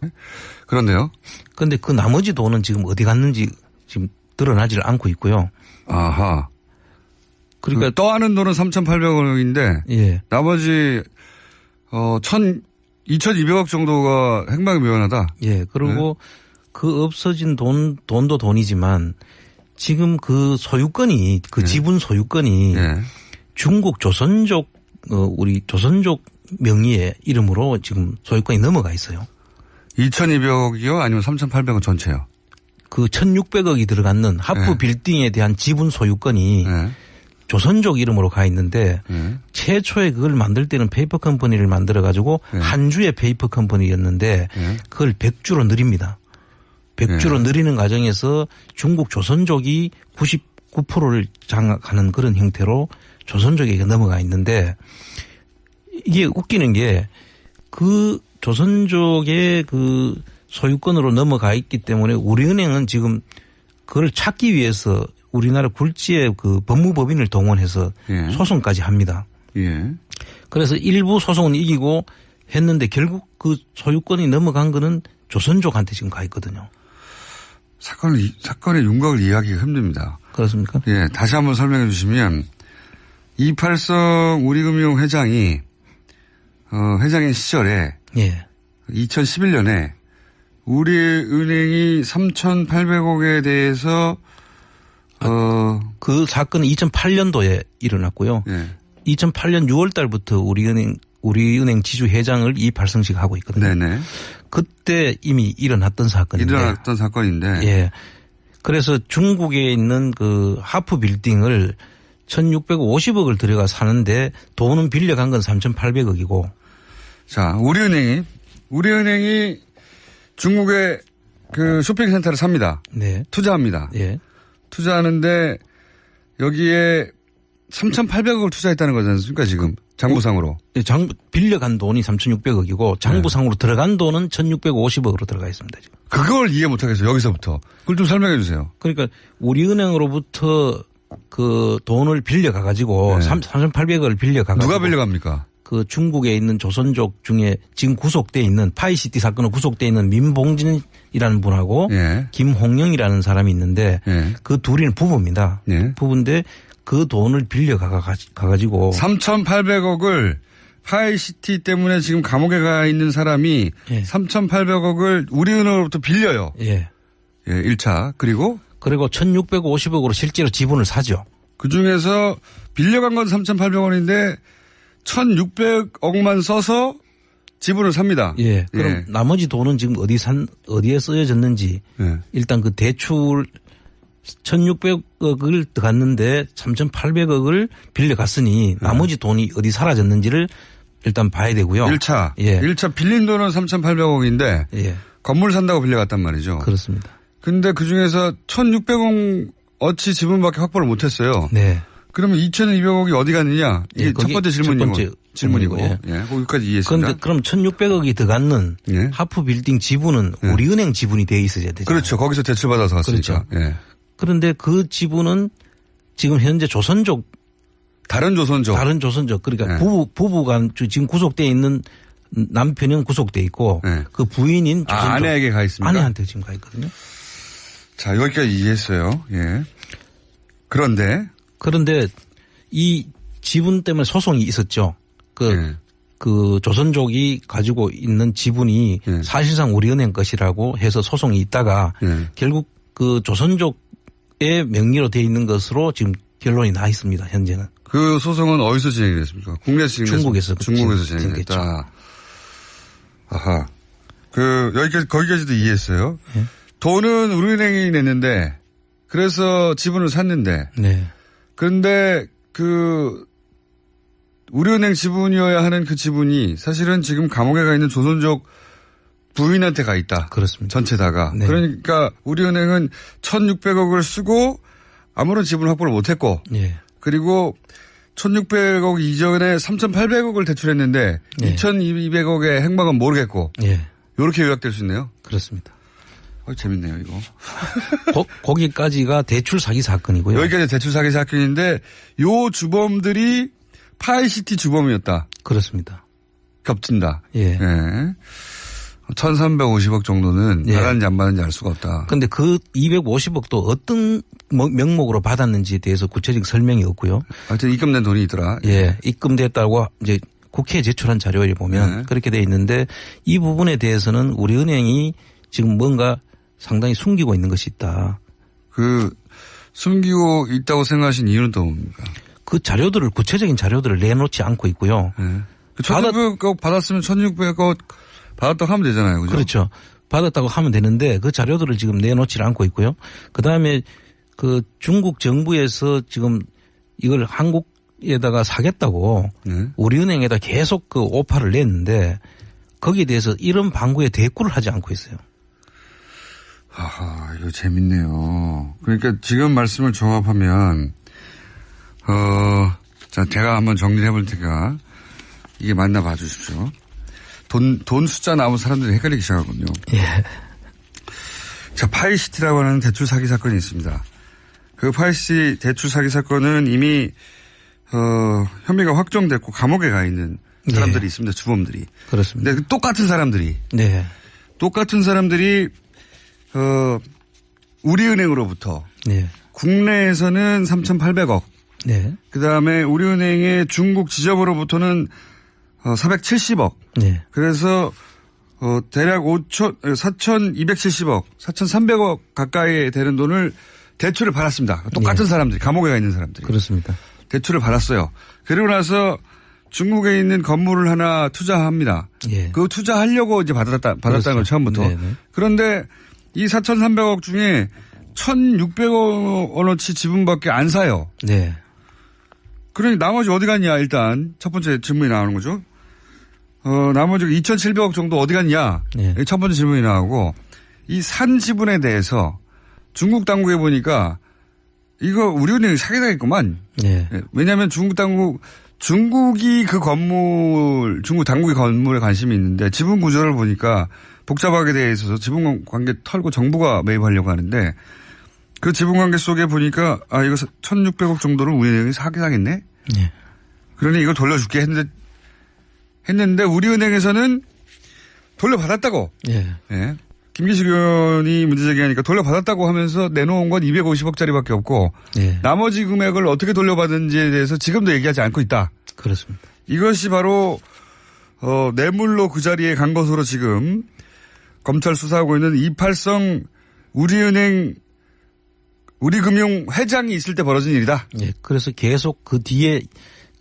그런데요? 그런데 그 나머지 돈은 지금 어디 갔는지 지금 드러나질 않고 있고요. 아하. 그러니까 떠하는 돈은 3,800억인데 예. 나머지 2,200억 정도가 행방이 묘연하다. 예. 그리고 그 없어진 돈도 돈이지만 지금 그 소유권이 그 지분 소유권이 중국 조선족 우리 조선족 명의의 이름으로 지금 소유권이 넘어가 있어요. 2,200억이요? 아니면 3,800억 전체요? 그 1,600억이 들어갔는 하프 빌딩에 대한 지분 소유권이 조선족 이름으로 가 있는데 최초에 그걸 만들 때는 페이퍼 컴퍼니를 만들어 가지고 한 주의 페이퍼 컴퍼니였는데 그걸 100주로 늘립니다. 100주로 늘리는 과정에서 중국 조선족이 99%를 장악하는 그런 형태로 조선족에게 넘어가 있는데 이게 웃기는 게 그 조선족의 그 소유권으로 넘어가 있기 때문에 우리은행은 지금 그걸 찾기 위해서 우리나라 굴지의 그 법무법인을 동원해서 소송까지 합니다. 그래서 일부 소송은 이기고 했는데 결국 그 소유권이 넘어간 거는 조선족한테 지금 가 있거든요. 사건의 윤곽을 이해하기가 힘듭니다. 그렇습니까? 예, 다시 한번 설명해 주시면 이팔성 우리금융 회장이 회장인 시절에 예. 2011년에 우리은행이 3,800억에 대해서 그 사건은 2008년도에 일어났고요. 예. 2008년 6월 달부터 우리은행 지주 회장을 이팔성식 하고 있거든요. 네네. 그때 이미 일어났던 사건인데. 일어났던 사건인데. 예. 그래서 중국에 있는 그 하프 빌딩을 1,650억을 들여가 사는데 돈은 빌려간 건 3,800억이고. 자, 우리은행이 중국의 그 쇼핑센터를 삽니다. 네. 투자합니다. 예. 투자하는데 여기에 3,800억을 투자했다는 거지 않습니까 지금 장부상으로. 빌려간 돈이 3,600억이고 장부상으로 들어간 돈은 1,650억으로 들어가 있습니다. 지금. 그걸 이해 못하겠어요. 여기서부터. 그걸 좀 설명해 주세요. 그러니까 우리은행으로부터 그 돈을 빌려가 가지고 3,800억을 빌려가 가지고. 누가 빌려갑니까? 그 중국에 있는 조선족 중에 지금 구속돼 있는 파이시티 사건으로 구속돼 있는 민봉진이라는 분하고 김홍영이라는 사람이 있는데 그 둘이는 부부입니다. 부부인데 그 돈을 빌려가 가지고 3,800억을 파이시티 때문에 지금 감옥에 가 있는 사람이 3,800억을 우리은행으로부터 빌려요. 예. 1차. 그리고 1,650억으로 실제로 지분을 사죠. 그중에서 빌려간 건 3,800원인데 1,600억만 써서 지분을 삽니다. 예. 그럼 나머지 돈은 지금 어디에 쓰여졌는지 일단 그 대출 1,600억을 들어갔는데 3,800억을 빌려갔으니 나머지 돈이 어디 사라졌는지를 일단 봐야 되고요. 1차. 1차 빌린 돈은 3,800억인데 건물 산다고 빌려갔단 말이죠. 그렇습니다. 근데 그중에서 1,600억 어치 지분밖에 확보를 못했어요. 네. 그러면 2,200억이 어디 갔느냐? 이게 첫 번째 질문이고. 거기까지 이해했습니다. 그럼 1,600억이 들어갔는 하프 빌딩 지분은 우리은행 지분이 돼 있어야 되죠. 그렇죠. 거기서 대출받아서 갔으니까. 그렇죠. 그런데 그 지분은 지금 현재 다른 조선족. 그러니까 부부가 지금 구속돼 있는 남편은 구속돼 있고 그 부인인 조선족. 아내에게 가 있습니까? 아내한테 지금 가 있거든요. 자, 여기까지 이해했어요. 예. 그런데 이 지분 때문에 소송이 있었죠. 그 조선족이 가지고 있는 지분이 사실상 우리은행 것이라고 해서 소송이 있다가 결국 그 조선족의 명의로 되어 있는 것으로 지금 결론이 나 있습니다. 현재는. 그 소송은 어디서 진행이 됐습니까? 국내에서 진행됐습니까? 중국에서 진행됐다. 아하. 거기까지도 이해했어요. 돈은 우리은행이 냈는데 그래서 지분을 샀는데. 그런데 우리은행 지분이어야 하는 그 지분이 사실은 지금 감옥에 가 있는 조선족 부인한테 가 있다. 그렇습니다. 전체 다가. 그러니까 우리은행은 1,600억을 쓰고 아무런 지분 확보를 못했고. 그리고 1,600억 이전에 3,800억을 대출했는데 2,200억의 행방은 모르겠고. 이렇게 요약될 수 있네요. 그렇습니다. 재밌네요, 이거. 거기까지가 대출 사기 사건이고요. 여기까지 대출 사기 사건인데 요 주범들이 파이시티 주범이었다. 그렇습니다. 겹친다. 1,350억 정도는 받았는지 안 받았는지 알 수가 없다. 그런데 그 250억도 어떤 명목으로 받았는지에 대해서 구체적 설명이 없고요. 하여튼 입금된 돈이 있더라. 입금됐다고 이제 국회에 제출한 자료에 보면 그렇게 돼 있는데 이 부분에 대해서는 우리은행이 지금 뭔가 상당히 숨기고 있는 것이 있다. 숨기고 있다고 생각하신 이유는 또 뭡니까? 그 자료들을 구체적인 자료들을 내놓지 않고 있고요. 1,600억 받았으면 1,600억 받았다고 하면 되잖아요. 그죠? 그렇죠. 받았다고 하면 되는데 그 자료들을 지금 내놓지 않고 있고요. 그다음에 그 중국 정부에서 지금 이걸 한국에다가 사겠다고 우리은행에다 계속 그 오파를 냈는데 거기에 대해서 이런 방구에 대꾸를 하지 않고 있어요. 아하, 이거 재밌네요. 그러니까 지금 말씀을 종합하면, 자, 제가 한번 정리를 해볼 테니까 이게 맞나 봐 주십시오. 돈 숫자 나오면 사람들이 헷갈리기 시작하거든요. 자, 파이시티라고 하는 대출 사기 사건이 있습니다. 그 파이시티 대출 사기 사건은 이미, 혐의가 확정됐고 감옥에 가 있는 사람들이 있습니다. 주범들이. 그렇습니다. 근데 똑같은 사람들이. 똑같은 사람들이 우리은행으로부터 국내에서는 3,800억 네. 그다음에 우리은행의 중국 지점으로부터는 470억. 네. 그래서 대략 4,270억, 4,300억 가까이 되는 돈을 대출을 받았습니다. 똑같은 네. 사람들이, 감옥에 가 있는 사람들이. 그렇습니다. 대출을 받았어요. 그리고 나서 중국에 있는 건물을 하나 투자합니다. 예. 그 투자하려고 이제 받았다는 그렇죠. 걸 처음부터. 네네. 그런데 이 4,300억 중에 1,600억 원어치 지분밖에 안 사요. 네. 그러니 나머지 어디 갔냐, 일단. 첫 번째 질문이 나오는 거죠. 나머지 2,700억 정도 어디 갔냐. 네. 첫 번째 질문이 나오고, 이 산 지분에 대해서 중국 당국에 보니까 이거 우리은행이 사기당했구만. 네. 왜냐하면 중국이 그 건물, 중국 당국이 건물에 관심이 있는데 지분 구조를 보니까 복잡하게 돼 있어서 지분 관계 털고 정부가 매입하려고 하는데 그 지분 관계 속에 보니까 이거 1,600억 정도를 우리은행이 사기당했네. 네. 그러니 이걸 돌려줄게 했는데 우리은행에서는 돌려받았다고. 네. 네. 김기식 의원이 문제제기하니까 돌려받았다고 하면서 내놓은 건 250억짜리밖에 없고 네. 나머지 금액을 어떻게 돌려받은지에 대해서 지금도 얘기하지 않고 있다. 그렇습니다. 이것이 바로 뇌물로 그 자리에 간 것으로 지금 검찰 수사하고 있는 이팔성 우리은행 우리금융 회장이 있을 때 벌어진 일이다. 네. 그래서 계속 그 뒤에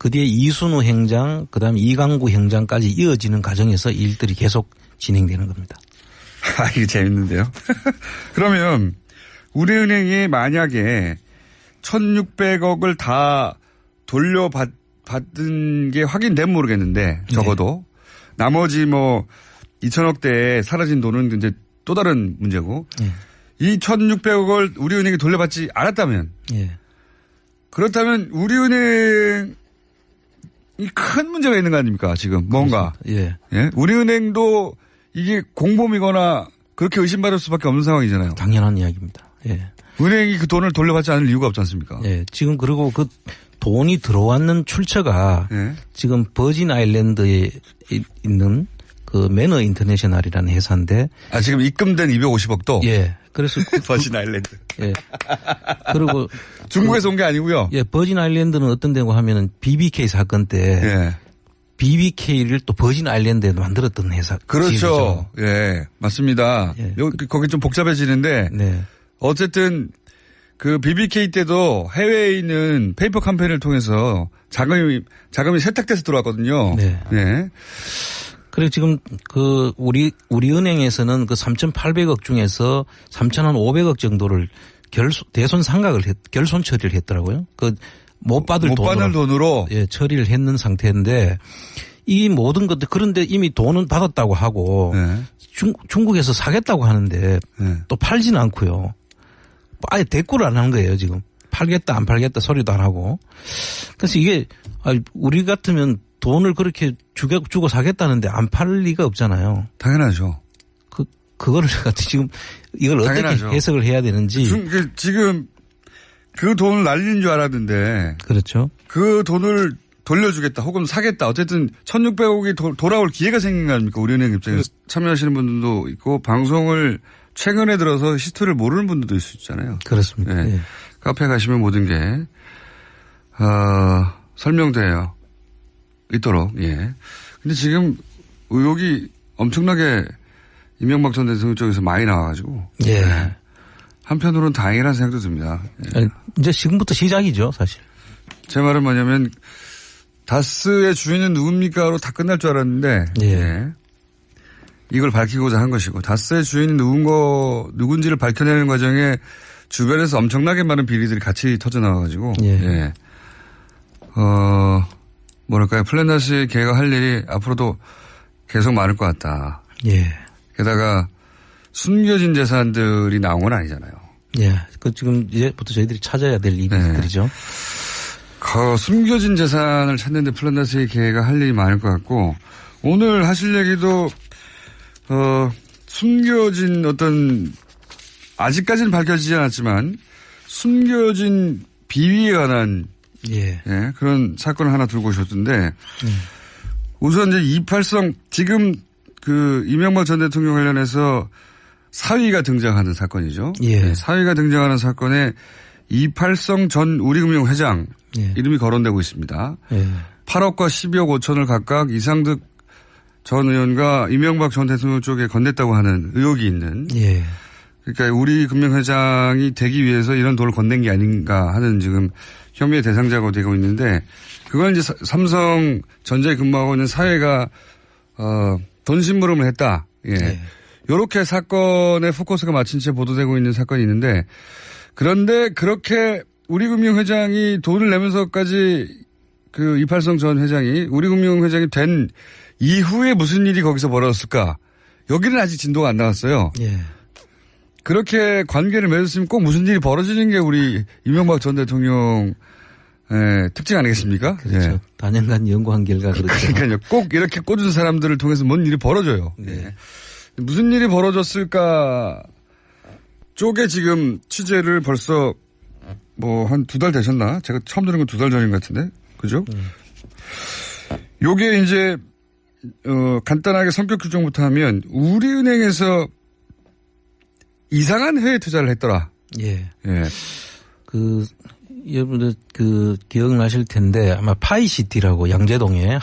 이순우 행장 그다음에 이강구 행장까지 이어지는 과정에서 일들이 계속 진행되는 겁니다. 이거 재밌는데요. 그러면 우리은행이 만약에 1,600억을 다 돌려받은 게 확인되면 모르겠는데 적어도 네. 나머지 2,000억대에 사라진 돈은 이제 또 다른 문제고 네. 이 1,600억을 우리은행이 돌려받지 않았다면 네. 그렇다면 우리은행이 큰 문제가 있는 거 아닙니까 지금 뭔가. 예. 예? 우리은행도 이게 공범이거나 그렇게 의심받을 수밖에 없는 상황이잖아요. 당연한 이야기입니다. 예. 은행이 그 돈을 돌려받지 않을 이유가 없지 않습니까? 예. 지금 그리고 그 돈이 들어왔는 출처가 예. 지금 버진 아일랜드에 있는 그 매너 인터내셔널이라는 회사인데. 지금 입금된 250억도? 예. 그래서. 버진 아일랜드. 예. 그리고. 중국에서 온 게 아니고요? 예. 버진 아일랜드는 어떤 데고 하면은 BBK 사건 때. 예. BBK를 또 버진 아일랜드에도 만들었던 회사. 그렇죠. 지역이죠. 예. 맞습니다. 예. 거기 좀 복잡해지는데. 네. 어쨌든 그 BBK 때도 해외에 있는 페이퍼 캠페인을 통해서 자금이 세탁돼서 들어왔거든요. 네. 네. 그리고 지금 그 우리 은행에서는 그 3,800억 중에서 3,500억 정도를 대손 상각을 결손 처리를 했더라고요. 그 못 받을 돈으로 예, 처리를 했는 상태인데 이 모든 것들 그런데 이미 돈은 받았다고 하고 네. 중국에서 사겠다고 하는데 네. 또 팔지는 않고요. 아예 대꾸를 안 하는 거예요 지금. 팔겠다 안 팔겠다 소리도 안 하고. 그래서 이게 우리 같으면 돈을 그렇게 주고 사겠다는데 안 팔 리가 없잖아요. 당연하죠. 그거를 지금 이걸 당연하죠. 어떻게 해석을 해야 되는지. 지금 그 돈을 날리는 줄 알았는데. 그렇죠. 그 돈을 돌려주겠다 혹은 사겠다. 어쨌든 1,600억이 돌아올 기회가 생긴 거 아닙니까? 우리은행 입장에서 참여하시는 분들도 있고 방송을 최근에 들어서 히스토리를 모르는 분들도 있을 수 있잖아요. 그렇습니다. 네. 네. 카페 가시면 모든 게 설명되어 있도록. 예. 근데 지금 의혹이 엄청나게 이명박 전 대통령 쪽에서 많이 나와가지고. 예. 네. 한편으로는 다행이라는 생각도 듭니다. 예. 이제 지금부터 시작이죠, 사실. 제 말은 뭐냐면 다스의 주인은 누굽니까로 다 끝날 줄 알았는데 예. 예. 이걸 밝히고자 한 것이고 다스의 주인이 누군지를 밝혀내는 과정에 주변에서 엄청나게 많은 비리들이 같이 터져나와가지고 예. 예. 뭐랄까요 플랜다시 걔가 할 일이 앞으로도 계속 많을 것 같다. 예. 게다가 숨겨진 재산들이 나온 건 아니잖아요. 예. 그 지금 이제부터 저희들이 찾아야 될 일들이죠. 네. 숨겨진 재산을 찾는데 플란다스의 계획가 할 일이 많을 것 같고 오늘 하실 얘기도 숨겨진 어떤 아직까지는 밝혀지지 않았지만 숨겨진 비위에 관한 예. 예, 그런 사건을 하나 들고 오셨던데 우선 이제 이팔성 지금 그 이명박 전 대통령 관련해서 사위가 등장하는 사건이죠. 예. 네, 사위가 등장하는 사건에 이팔성 전 우리금융회장 예. 이름이 거론되고 있습니다. 예. 8억과 12억 5천을 각각 이상득 전 의원과 이명박 전 대통령 쪽에 건넸다고 하는 의혹이 있는. 예. 그러니까 우리금융회장이 되기 위해서 이런 돈을 건넨 게 아닌가 하는 지금 혐의의 대상자가 되고 있는데 그걸 이제 삼성전자에 근무하고 있는 사회가 돈 심부름을 했다. 예. 예. 이렇게 사건의 포커스가 맞춘 채 보도되고 있는 사건이 있는데 그런데 그렇게 우리금융회장이 돈을 내면서까지 그 이팔성 전 회장이 우리금융회장이 된 이후에 무슨 일이 거기서 벌어졌을까? 여기는 아직 진도가 안 나왔어요. 예. 그렇게 관계를 맺었으면 꼭 무슨 일이 벌어지는 게 우리 이명박 전 대통령 특징 아니겠습니까? 그렇죠. 예. 단연간 연구한 결과 그렇죠. 그러니까요. 꼭 이렇게 꽂은 사람들을 통해서 뭔 일이 벌어져요. 네. 예. 무슨 일이 벌어졌을까 쪽에 지금 취재를 벌써 뭐 한 2달 되셨나? 제가 처음 들은 건 2달 전인 것 같은데. 그죠? 요게 이제 간단하게 성격 규정부터 하면 우리은행에서 이상한 해외 투자를 했더라. 예. 예. 여러분들 기억나실 텐데 아마 파이시티라고 양재동에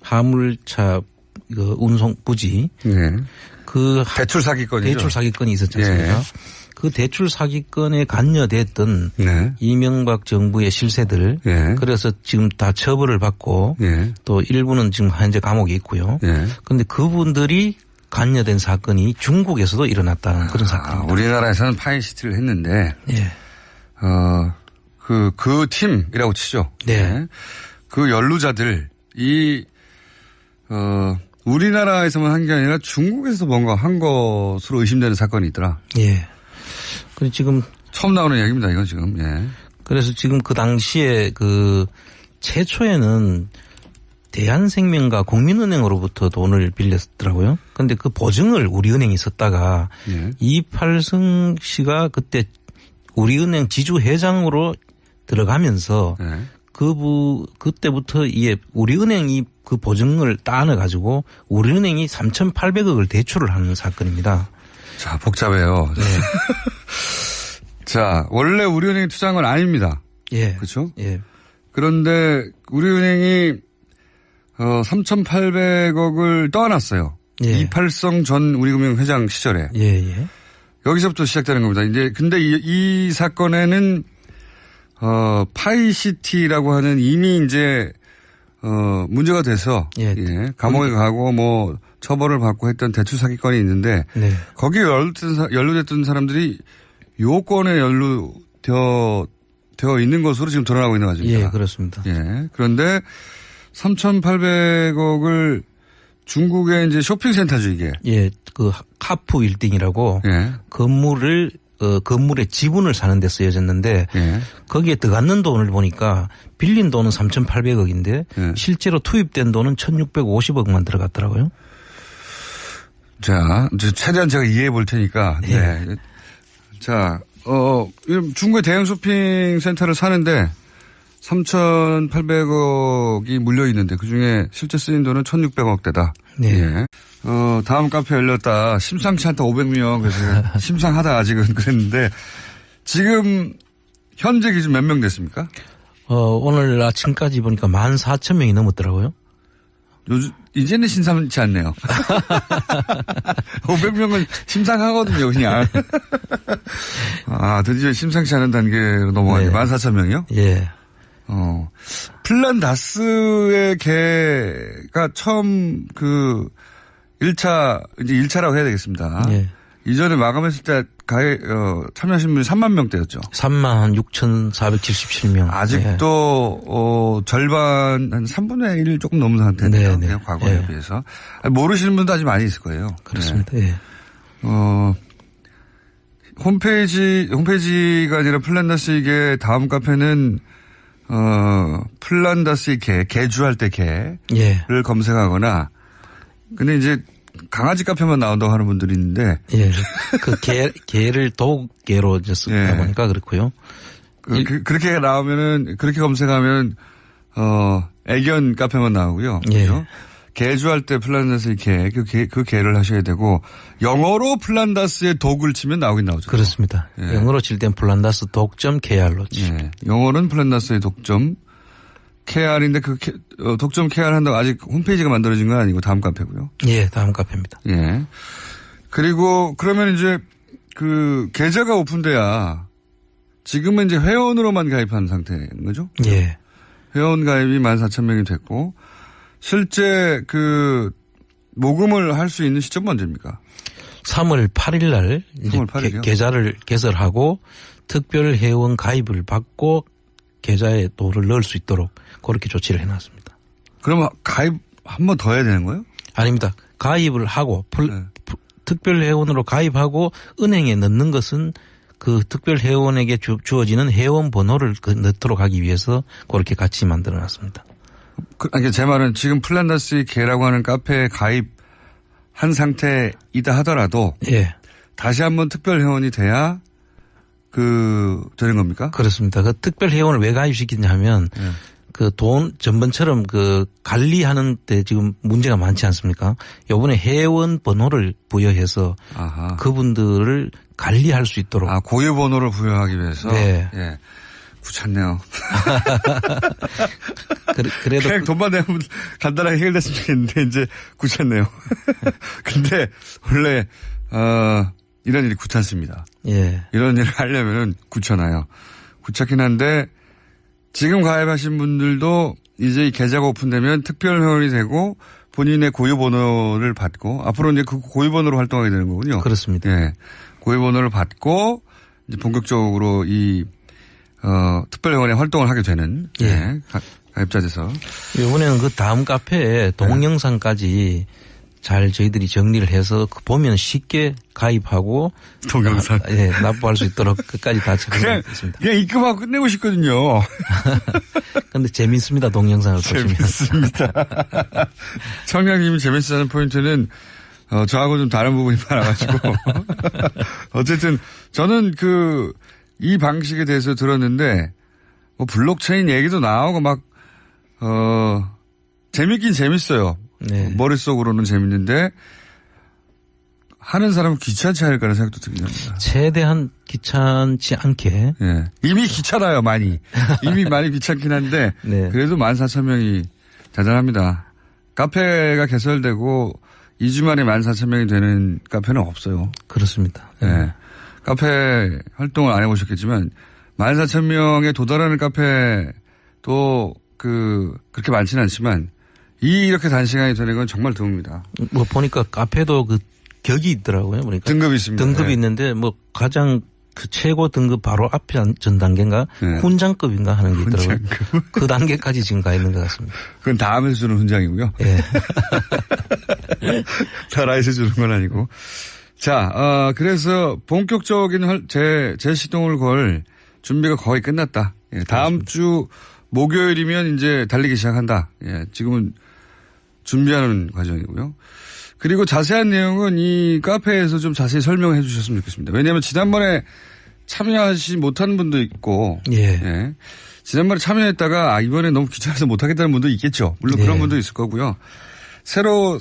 화물차 운송 부지. 예. 대출 사기건이죠. 대출 사기건이 있었지 않습니까? 예. 그 대출 사기건에 관여됐던 이명박 정부의 실세들. 예. 그래서 지금 다 처벌을 받고 또 일부는 지금 현재 감옥에 있고요. 그런데 그분들이 관여된 사건이 중국에서도 일어났다는 그런 사건입니다. 우리나라에서는 파이시티를 했는데, 그 팀이라고 치죠. 네. 그 연루자들, 우리나라에서만 한 게 아니라 중국에서도 뭔가 한 것으로 의심되는 사건이 있더라. 예. 그리고 지금. 처음 나오는 얘기입니다, 이건 지금, 예. 그래서 지금 그 당시에 최초에는 대한생명과 국민은행으로부터 돈을 빌렸더라고요. 그런데 그 보증을 우리은행이 썼다가 이팔성 씨가 그때 우리은행 지주회장으로 들어가면서 그때부터 우리은행이 그 보증을 따내가지고 우리은행이 3,800억을 대출을 하는 사건입니다. 자, 복잡해요. 네. 자, 원래 우리은행이 투자한 건 아닙니다. 예. 그렇죠? 예. 그런데 우리은행이 3,800억을 떠안았어요. 예. 이팔성 전 우리금융회장 시절에. 예. 여기서부터 시작되는 겁니다. 이제 근데 이 사건에는 파이시티라고 하는 이미 이제 문제가 돼서 감옥에 가고 뭐 처벌을 받고 했던 대출 사기건이 있는데 거기에 연루됐던 사람들이 요건에 연루되어 있는 것으로 지금 드러나고 있는 과정입니다. 예, 그렇습니다. 예. 그런데 3,800억을 중국의 이제 쇼핑센터죠, 이게. 예, 그 카푸 1등이라고 건물의 지분을 사는 데 쓰여졌는데 거기에 들어갔는 돈을 보니까 빌린 돈은 3,800억인데 실제로 투입된 돈은 1,650억만 들어갔더라고요. 자, 최대한 제가 이해해 볼 테니까. 네. 자, 중국의 대형 쇼핑센터를 사는데 3,800억이 물려 있는데 그중에 실제 쓰인 돈은 1,600억대다. 네. 예. 다음 카페 열렸다. 심상치 않다 500명. 그래서 심상하다 아직은 그랬는데 지금 현재 기준 몇 명 됐습니까? 오늘 아침까지 보니까 14,000명이 넘었더라고요. 이제는 심상치 않네요. 500명은 심상하거든요, 그냥. 드디어 심상치 않은 단계로 넘어가네. 14,000명이요? 예. 플란다스의 개가 처음 1차라고 해야 되겠습니다. 예. 이전에 마감했을 때 참여하신 분이 3만 명대였죠. 36,477명. 아직도, 절반, 한 3분의 1 조금 넘는 상태인데요. 그냥 과거에 비해서. 모르시는 분도 아직 많이 있을 거예요. 그렇습니다. 네. 홈페이지가 아니라 플란다스 개 다음 카페는, 플란다스 개주할 때 개를 검색하거나, 근데 이제 강아지 카페만 나온다고 하는 분들이 있는데. 예. 개를 도개로 이제 쓰다 보니까 그렇고요. 그렇게 나오면은, 그렇게 검색하면, 애견 카페만 나오고요. 예. 그렇죠? 개주할 때 플란다스의 그 개를 하셔야 되고 영어로 플란다스의 독을 치면 나오긴 나오죠. 그렇습니다. 예. 영어로 칠 땐 플란다스 독점 KR로 치죠. 예. 영어는 플란다스의 독점 KR인데 그 독점 KR 한다고 아직 홈페이지가 만들어진 건 아니고 다음 카페고요. 예, 다음 카페입니다. 예. 그리고 그러면 이제 그 계좌가 오픈돼야 지금은 이제 회원으로만 가입한 상태인 거죠? 예. 회원 가입이 14,000명이 됐고 실제 그 모금을 할 수 있는 시점은 언제입니까? 3월 8일 날 이제 3월 8일 이요? 계좌를 개설하고 특별 회원 가입을 받고 계좌에 돈을 넣을 수 있도록 그렇게 조치를 해놨습니다. 그러면 가입 한 번 더 해야 되는 거예요? 아닙니다. 가입을 하고 네. 특별 회원으로 가입하고 은행에 넣는 것은 그 특별 회원에게 주어지는 회원 번호를 넣도록 하기 위해서 그렇게 같이 만들어 놨습니다. 그러니까 제 말은 지금 플란다스의 개라고 하는 카페에 가입한 상태이다 하더라도 예. 다시 한번 특별 회원이 돼야 되는 겁니까? 그렇습니다. 그 특별 회원을 왜 가입시키냐 하면 네. 그 돈 전번처럼 그 관리하는 때 지금 문제가 많지 않습니까? 요번에 회원 번호를 부여해서 아하. 그분들을 관리할 수 있도록. 아, 고유 번호를 부여하기 위해서? 네. 예. 귀찮네요. 그래도. 그냥 돈만 내면 간단하게 해결됐으면 좋겠는데, 이제 귀찮네요. 근데, 원래, 이런 일이 귀찮습니다. 예. 이런 일을 하려면은 귀찮아요. 귀찮긴 한데, 지금 가입하신 분들도 이제 이 계좌가 오픈되면 특별 회원이 되고 본인의 고유 번호를 받고 앞으로 이제 그 고유 번호로 활동하게 되는 거군요. 그렇습니다. 예. 고유 번호를 받고 이제 본격적으로 이 특별 회원의 활동을 하게 되는 예. 가입자 돼서 이번에는 그 다음 카페에 동영상까지 잘 저희들이 정리를 해서 보면 쉽게 가입하고 동영상 예, 납부할 수 있도록 끝까지 다 적용했습니다. 그냥 입금하고 끝내고 싶거든요. 그런데 재밌습니다. 동영상을 보시면. 재밌습니다. 청량님이 재밌어하는 포인트는 저하고 좀 다른 부분이 많아가지고 어쨌든 저는 이 방식에 대해서 들었는데 뭐 블록체인 얘기도 나오고 막 재밌긴 재밌어요. 네. 머릿속으로는 재밌는데 하는 사람은 귀찮지 않을까라는 생각도 들긴 합니다. 최대한 귀찮지 않게. 예. 이미 귀찮아요, 많이. 이미 많이 귀찮긴 한데 네. 그래도 14,000명이 대단합니다. 카페가 개설되고 2주 만에 14,000명이 되는 카페는 없어요. 그렇습니다. 예. 카페 활동을 안 해보셨겠지만 14,000명에 도달하는 카페도 그렇게 많지는 않지만 이렇게 단시간이 되는 건 정말 드뭅니다. 뭐 보니까 카페도 그 격이 있더라고요. 보니까 등급이 있습니다. 등급이 네. 있는데 뭐 가장 그 최고 등급 바로 앞에 전 단계인가 네. 훈장급인가 하는 게 있더라고요. 그 단계까지 지금 가 있는 것 같습니다. 그건 다음에서 주는 훈장이고요. 예. 나라에서 주는 건 아니고. 자, 그래서 본격적인 재시동을 걸 준비가 거의 끝났다. 예, 다음 주 목요일이면 이제 달리기 시작한다. 예, 지금은 준비하는 과정이고요. 그리고 자세한 내용은 이 카페에서 좀 자세히 설명해 주셨으면 좋겠습니다. 왜냐하면 지난번에 참여하지 못한 분도 있고, 예. 지난번에 참여했다가 이번에 너무 귀찮아서 못하겠다는 분도 있겠죠. 물론 예. 그런 분도 있을 거고요. 새로